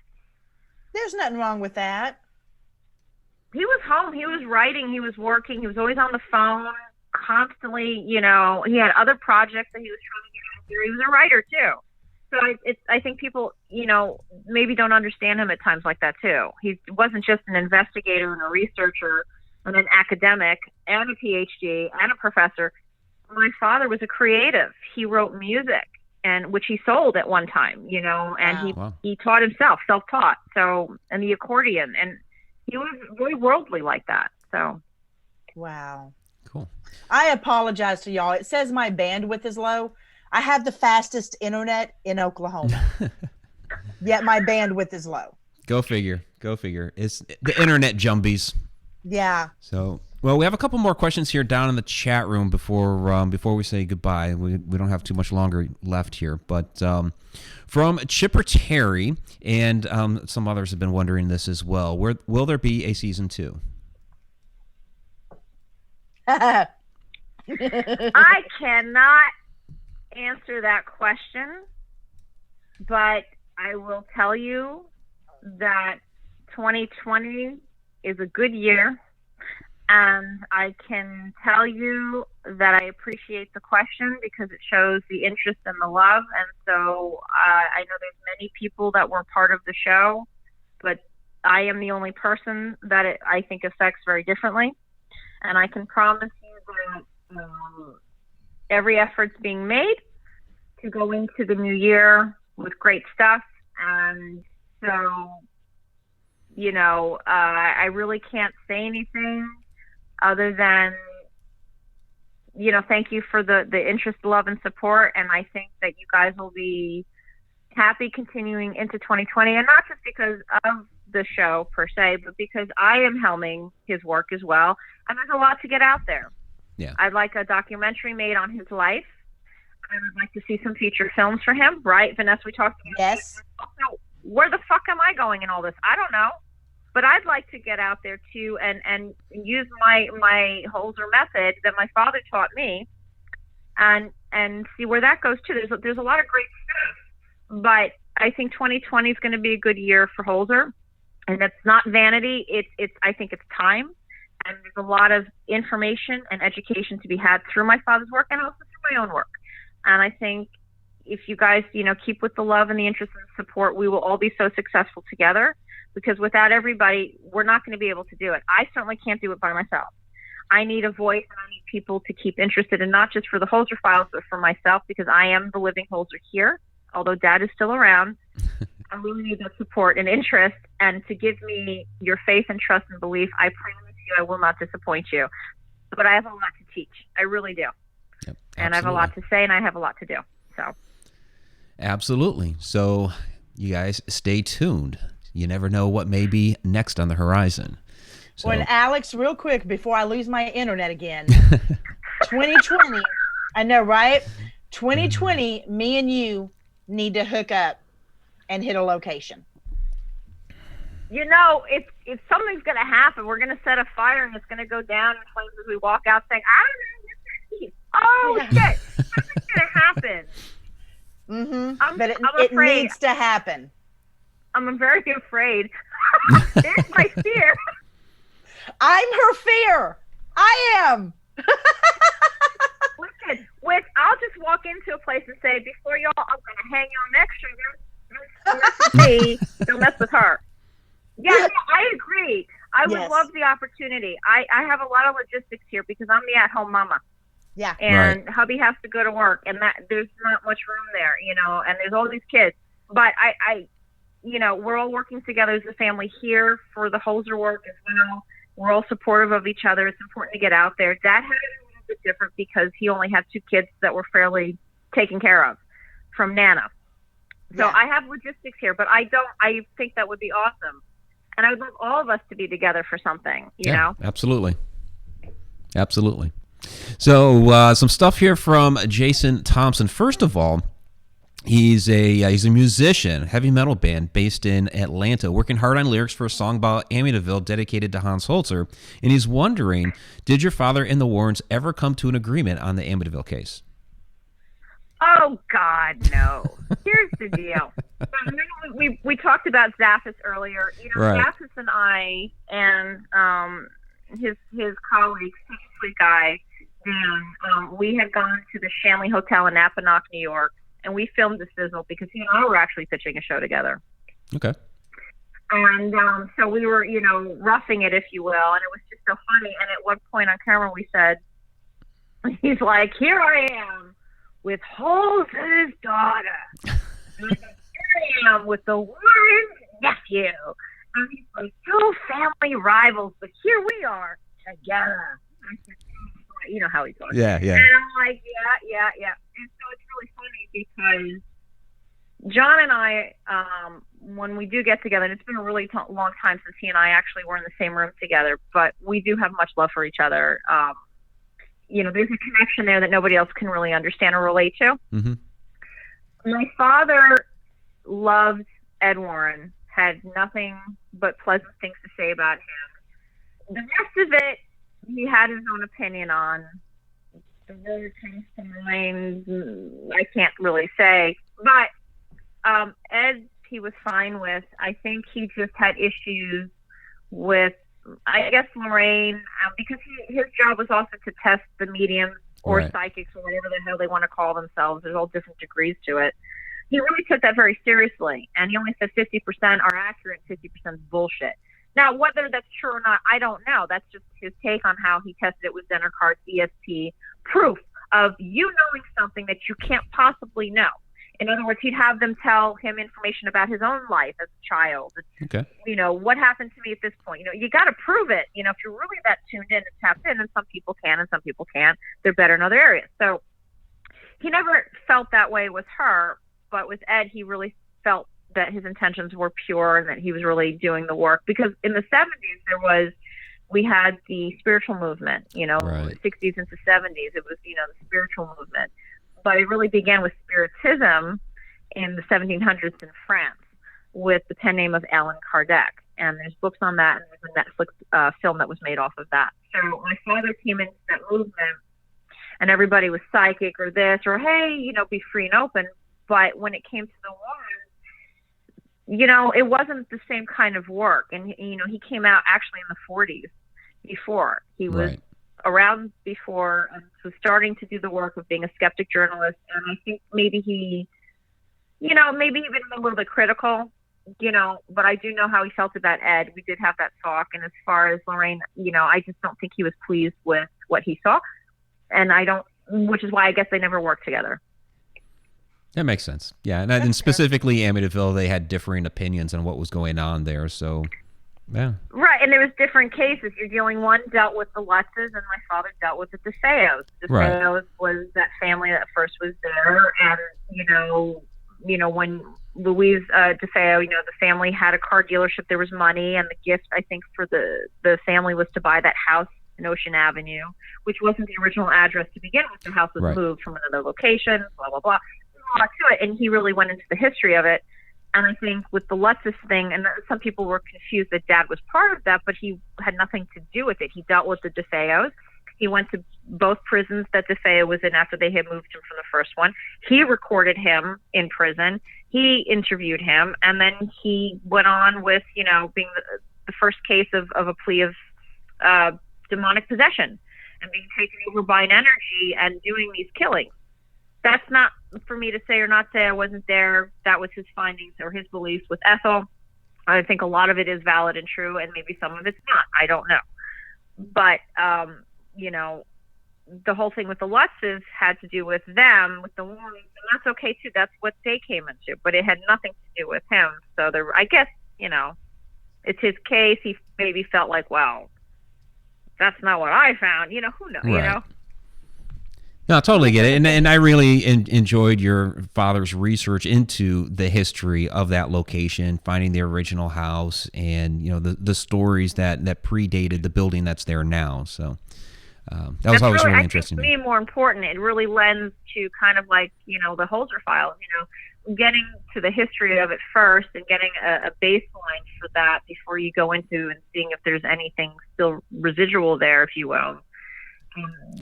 There's nothing wrong with that. He was home. He was writing. He was working. He was always on the phone constantly. He had other projects that he was trying to get out there. He was a writer too. So I think people, maybe don't understand him at times like that too. He wasn't just an investigator and a researcher and an academic and a PhD and a professor. My father was a creative. He wrote music, and which he sold at one time, and he taught himself, self-taught. So, and the accordion, and he was very worldly like that. So, wow. Cool. I apologize to y'all. It says my bandwidth is low. I have the fastest internet in Oklahoma. Yet my bandwidth is low. Go figure. It's the internet jumbies. Yeah. So, well, we have a couple more questions here down in the chat room before we say goodbye. We don't have too much longer left here, but from Chipper Terry and some others have been wondering this as well. Will there be a season 2? I cannot answer that question, but I will tell you that 2020 is a good year, and I can tell you that I appreciate the question because it shows the interest and the love. And so I know there's many people that were part of the show, but I am the only person that I think affects very differently. And I can promise you that every effort's being made to go into the new year with great stuff. And so, you know, I really can't say anything other than, you know, thank you for the interest, love, and support. And I think that you guys will be happy continuing into 2020. And not just because of the show per se, but because I am helming his work as well. And there's a lot to get out there. Yeah. I'd like a documentary made on his life. I would like to see some feature films for him, right? Vanessa, we talked about Yes. So where the fuck am I going in all this? I don't know. But I'd like to get out there too and use my Holzer method that my father taught me and see where that goes too. There's a lot of great stuff. But I think 2020 is going to be a good year for Holzer. And that's not vanity. It's I think it's time. And there's a lot of information and education to be had through my father's work and also through my own work. And I think if you guys, you know, keep with the love and the interest and support, we will all be so successful together. Because without everybody, we're not going to be able to do it. I certainly can't do it by myself. I need a voice and I need people to keep interested, and not just for the Holzer Files, but for myself, because I am the living Holzer here. Although Dad is still around, I really need that support and interest, and to give me your faith and trust and belief. I promise you I will not disappoint you. But I have a lot to teach. I really do. Yep, and I have a lot to say, and I have a lot to do. So. Absolutely. So you guys stay tuned. You never know what may be next on the horizon. So. Well, Alex, real quick before I lose my internet again, 2020, I know, right? 2020, me and you need to hook up and hit a location. You know, if something's going to happen, we're going to set a fire and it's going to go down in flames as we walk out saying, I don't know what's that heat. Oh, shit. Something's going to happen. Mm-hmm. But it needs to happen. I'm very afraid. There's my fear. I'm her fear. I am. Listen, I'll just walk into a place and say, before y'all, I'm going to hang y'all next to me. Don't mess with her. Yeah, I agree. I would love the opportunity. I have a lot of logistics here because I'm the at-home mama. Yeah. And hubby has to go to work, and that there's not much room there, you know, and there's all these kids. But I you know, we're all working together as a family here for the Holzer work as well. We're all supportive of each other. It's important to get out there. Dad had it a little bit different because he only had 2 kids that were fairly taken care of from Nana. So I have logistics here, but I think that would be awesome. And I would love all of us to be together for something, you know? Absolutely. Absolutely. So some stuff here from Jason Thompson. First of all, he's a musician, heavy metal band based in Atlanta, working hard on lyrics for a song about Amityville dedicated to Hans Holzer. And he's wondering, did your father and the Warrens ever come to an agreement on the Amityville case? Oh, God, no. Here's the deal. We talked about Zaffis earlier. You know, Zaffis and I and his colleagues, sweet guy, Dan, we had gone to the Shanley Hotel in Apponeok, New York, and we filmed the sizzle because he and I were actually pitching a show together. Okay. And so we were, you know, roughing it, if you will, and it was just so funny. And at one point on camera, we said, he's like, here I am with Holz's daughter. And here I am with the Warren's nephew. And he's like, 2 family rivals, but here we are together. I said, you know how he talks. Yeah. And I'm like, yeah. And so it's really funny because John and I, when we do get together, and it's been a really long time since he and I actually were in the same room together, but we do have much love for each other. You know, there's a connection there that nobody else can really understand or relate to. Mm-hmm. My father loved Ed Warren, had nothing but pleasant things to say about him. The rest of it, he had his own opinion on. the word comes to mind, I can't really say. But Ed, he was fine with. I think he just had issues with, I guess, Lorraine, because his job was also to test the mediums or Right. psychics or whatever the hell they want to call themselves. There's all different degrees to it. He really took that very seriously, and he only said 50% are accurate, 50% is bullshit. Now, whether that's true or not, I don't know. That's just his take on how he tested it with Zener cards, ESP, proof of you knowing something that you can't possibly know. In other words, he'd have them tell him information about his own life as a child. Okay. You know, what happened to me at this point? You know, you got to prove it. You know, if you're really that tuned in and tapped in, and some people can and some people can't, they're better in other areas. So he never felt that way with her. But with Ed, he really felt that his intentions were pure and that he was really doing the work. Because in the 70s, we had the spiritual movement, you know, Right. 60s into 70s. It was, you know, the spiritual movement. But it really began with Spiritism in the 1700s in France with the pen name of Allan Kardec. And there's books on that, and there's a Netflix film that was made off of that. So my father came into that movement, and everybody was psychic or this, or, hey, you know, be free and open. But when it came to the woman, you know, it wasn't the same kind of work. And, you know, he came out actually in the 40s before. He was Right. around before and was starting to do the work of being a skeptic journalist. And I think maybe he, you know, maybe even a little bit critical, you know, but I do know how he felt about Ed. We did have that talk. And as far as Lorraine, you know, I just don't think he was pleased with what he saw. And which is why I guess they never worked together. That makes sense. Yeah, and specifically Amityville, they had differing opinions on what was going on there. So, yeah. Right, and there was different cases. You're dealing, one dealt with the Lutzes, and my father dealt with the DeFeos. DeFeos was that family that first was there, and you know when Louise DeFeo, you know, the family had a car dealership. There was money, and the gift I think for the family was to buy that house in Ocean Avenue, which wasn't the original address to begin with. The house was Right. moved from another location. Blah blah blah. To it, and he really went into the history of it. And I think with the Lutzes thing, and some people were confused that Dad was part of that, but he had nothing to do with it. He dealt with the DeFeos. He went to both prisons that DeFeo was in after they had moved him from the first one. He recorded him in prison. He interviewed him, and then he went on with, you know, being the first case of a plea of demonic possession and being taken over by an energy and doing these killings. That's not for me to say or not say. I wasn't there. That was his findings or his beliefs with Ethel. I think a lot of it is valid and true, and maybe some of it's not. I don't know. But, you know, the whole thing with the Lutzes had to do with them, with the woman, and that's okay too. That's what they came into, but it had nothing to do with him. So I guess, you know, it's his case. He maybe felt like, well, that's not what I found. You know, who knows? Right. You know. No, I totally get it. And I really enjoyed your father's research into the history of that location, finding the original house and, you know, the stories that predated the building that's there now. So that was always really interesting to me. More important, it really lends to kind of like, you know, the Holzer Files, you know, getting to the history of it first and getting a baseline for that before you go into and seeing if there's anything still residual there, if you will.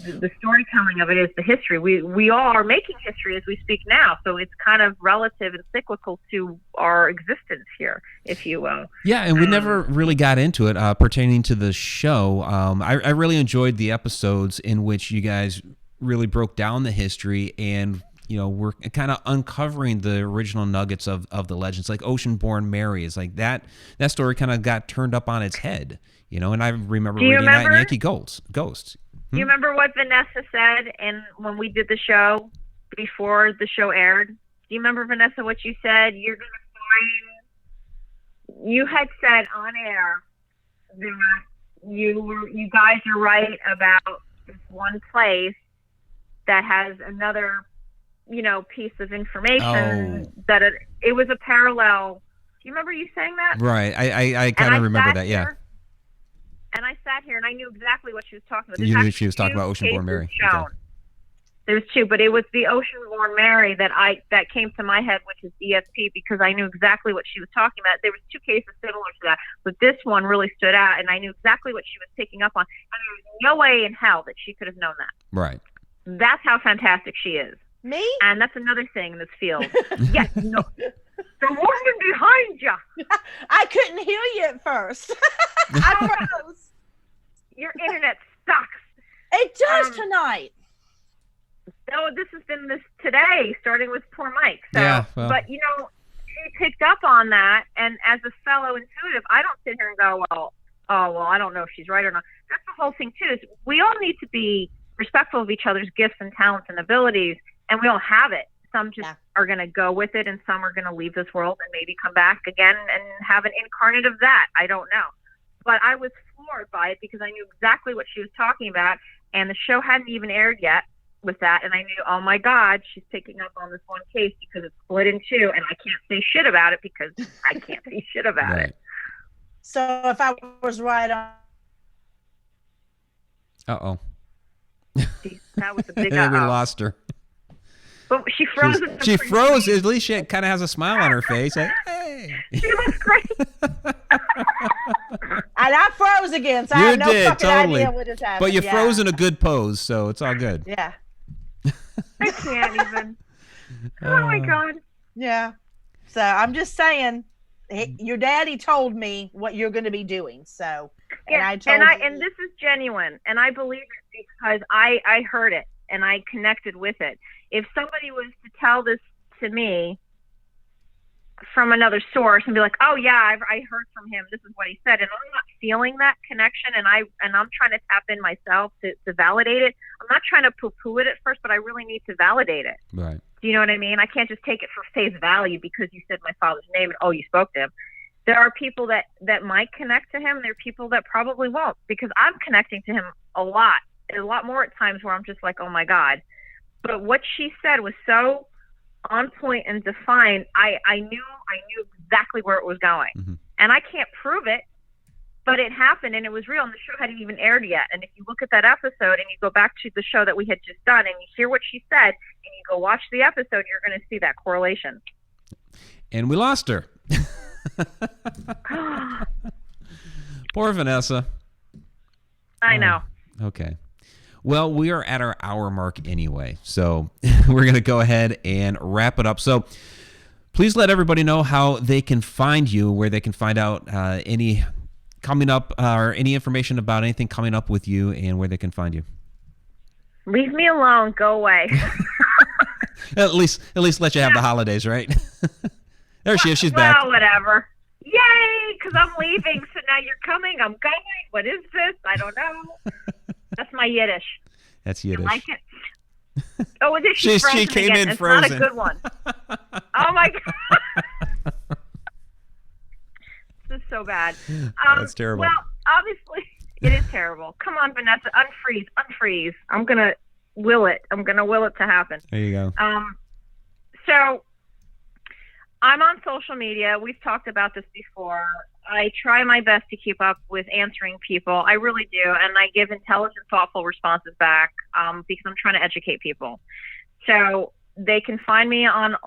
The storytelling of it is the history. We all are making history as we speak now, so it's kind of relative and cyclical to our existence here, if you will. Yeah, and we never really got into it pertaining to the show. I really enjoyed the episodes in which you guys really broke down the history and, you know, we're kind of uncovering the original nuggets of the legends. Like Ocean-born Mary is like that story kind of got turned up on its head, you know, and I remember reading that in Yankee Ghosts. Do you remember what Vanessa said when we did the show before the show aired? Do you remember, Vanessa, what you said? You're going to find... You had said on air that you guys are right about this one place that has another, you know, piece of information that it was a parallel. Do you remember you saying that? Right. I kind of remember that, yeah. And I sat here and I knew exactly what she was talking about. You knew she was talking about Ocean-born Mary. Okay. There's two, but it was the Ocean-born Mary that came to my head, which is ESP, because I knew exactly what she was talking about. There was two cases similar to that, but this one really stood out, and I knew exactly what she was picking up on. And there was no way in hell that she could have known that. Right. That's how fantastic she is. Me? And that's another thing in this field. Yes, no. The woman behind you. I couldn't hear you at first. I froze. Your internet sucks. It does tonight. No, this has been this today, starting with poor Mike. So, Yeah, well. But, you know, she picked up on that. And as a fellow intuitive, I don't sit here and go, well, I don't know if she's right or not. That's the whole thing, too, is we all need to be respectful of each other's gifts and talents and abilities, and we all have it. Some just are going to go with it, and some are going to leave this world and maybe come back again and have an incarnate of that. I don't know. But I was floored by it because I knew exactly what she was talking about, and the show hadn't even aired yet with that, and I knew, oh my God, she's picking up on this one case because it's split in two, and I can't say shit about it because I can't say shit about it. So if I was right on... Uh-oh. That was a big we lost her. But she froze. She froze. At least she kind of has a smile on her face. Like, hey. She looks great. And I froze again, so I have no fucking idea what just happened. But you froze in a good pose, so it's all good. Yeah. I can't even. Oh my God. Yeah. So I'm just saying, your daddy told me what you're going to be doing. So, and I told you. And this is genuine, and I believe it because I heard it and I connected with it. If somebody was to tell this to me from another source and be like, oh yeah, I heard from him, this is what he said, and I'm not feeling that connection, and I'm trying to tap in myself to validate it. I'm not trying to poo-poo it at first, but I really need to validate it. Right. Do you know what I mean? I can't just take it for face value because you said my father's name and oh, you spoke to him. There are people that might connect to him. There are people that probably won't, because I'm connecting to him a lot more at times where I'm just like, oh my God. But what she said was so on point and defined. I knew exactly where it was going. Mm-hmm. And I can't prove it, but it happened and it was real, and the show hadn't even aired yet. And if you look at that episode and you go back to the show that we had just done and you hear what she said and you go watch the episode, you're going to see that correlation. And we lost her. Poor Vanessa. I know. Okay. Well, we are at our hour mark anyway, so we're going to go ahead and wrap it up. So please let everybody know how they can find you, where they can find out any coming up or any information about anything coming up with you, and where they can find you. Leave me alone. Go away. At least let you have the holidays, right? There she is. She's back. Well, whatever. Yay, because I'm leaving, so now you're coming. I'm going. What is this? I don't know. That's my Yiddish. That's Yiddish. You like it? Oh, is it? She came again. in frozen. It's not a good one. Oh my God. This is so bad. That's terrible. Well, obviously, it is terrible. Come on, Vanessa, unfreeze. I'm gonna will it. I'm gonna will it to happen. There you go. So I'm on social media. We've talked about this before. I try my best to keep up with answering people. I really do. And I give intelligent, thoughtful responses back because I'm trying to educate people. So they can find me on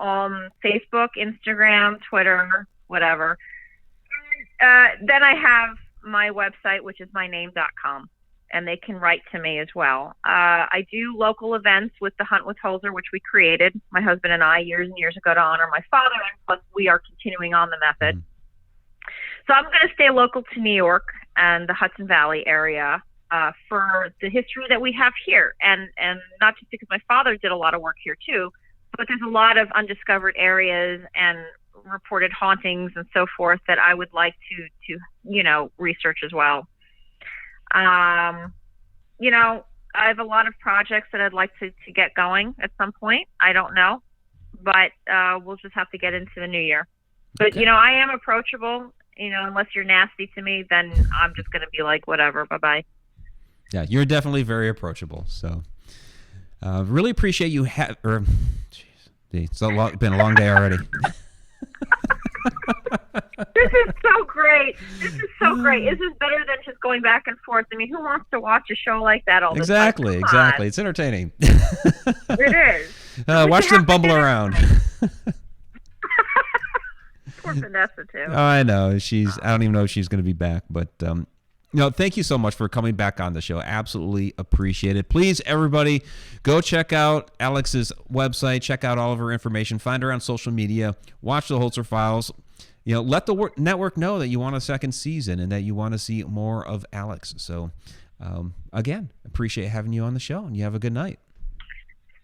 Facebook, Instagram, Twitter, whatever. Then I have my website, which is myname.com. And they can write to me as well. I do local events with the Hunt with Holzer, which we created, my husband and I, years and years ago to honor my father. And plus, we are continuing on the method. Mm-hmm. So I'm going to stay local to New York and the Hudson Valley area for the history that we have here. And not just because my father did a lot of work here too, but there's a lot of undiscovered areas and reported hauntings and so forth that I would like to research as well. I have a lot of projects that I'd like to get going at some point. I don't know, but we'll just have to get into the new year. But, okay. I am approachable. Unless you're nasty to me, then I'm just going to be like, whatever, bye-bye. Yeah, you're definitely very approachable. So really appreciate you. It's been a long day already. This is so great. This is better than just going back and forth. I mean, who wants to watch a show like that all the time? Exactly. It's entertaining. It is. Watch them bumble around. Poor Vanessa too. Oh, I know. I don't even know if she's going to be back, but No, thank you so much for coming back on the show. Absolutely appreciate it. Please, everybody, go check out Alex's website. Check out all of her information. Find her on social media. Watch the Holzer Files. Let the network know that you want a second season and that you want to see more of Alex. So, again, appreciate having you on the show, and you have a good night.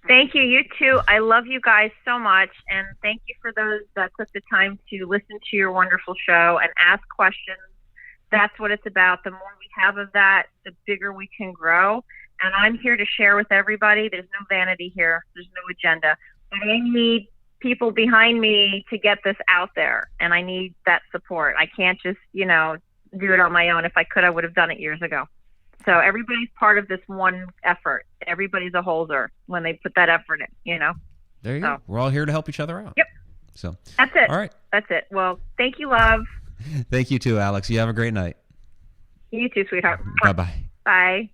Thank you. You too. I love you guys so much. And thank you for those that took the time to listen to your wonderful show and ask questions. That's what it's about. The more we have of that, the bigger we can grow. And I'm here to share with everybody. There's no vanity here. There's no agenda. But I need people behind me to get this out there. And I need that support. I can't just, do it on my own. If I could, I would have done it years ago. So everybody's part of this one effort. Everybody's a Holzer when they put that effort in, There you go. We're all here to help each other out. Yep. So that's it. All right. That's it. Well, thank you, love. Thank you too, Alex. You have a great night. You too, sweetheart. Bye-bye. Bye.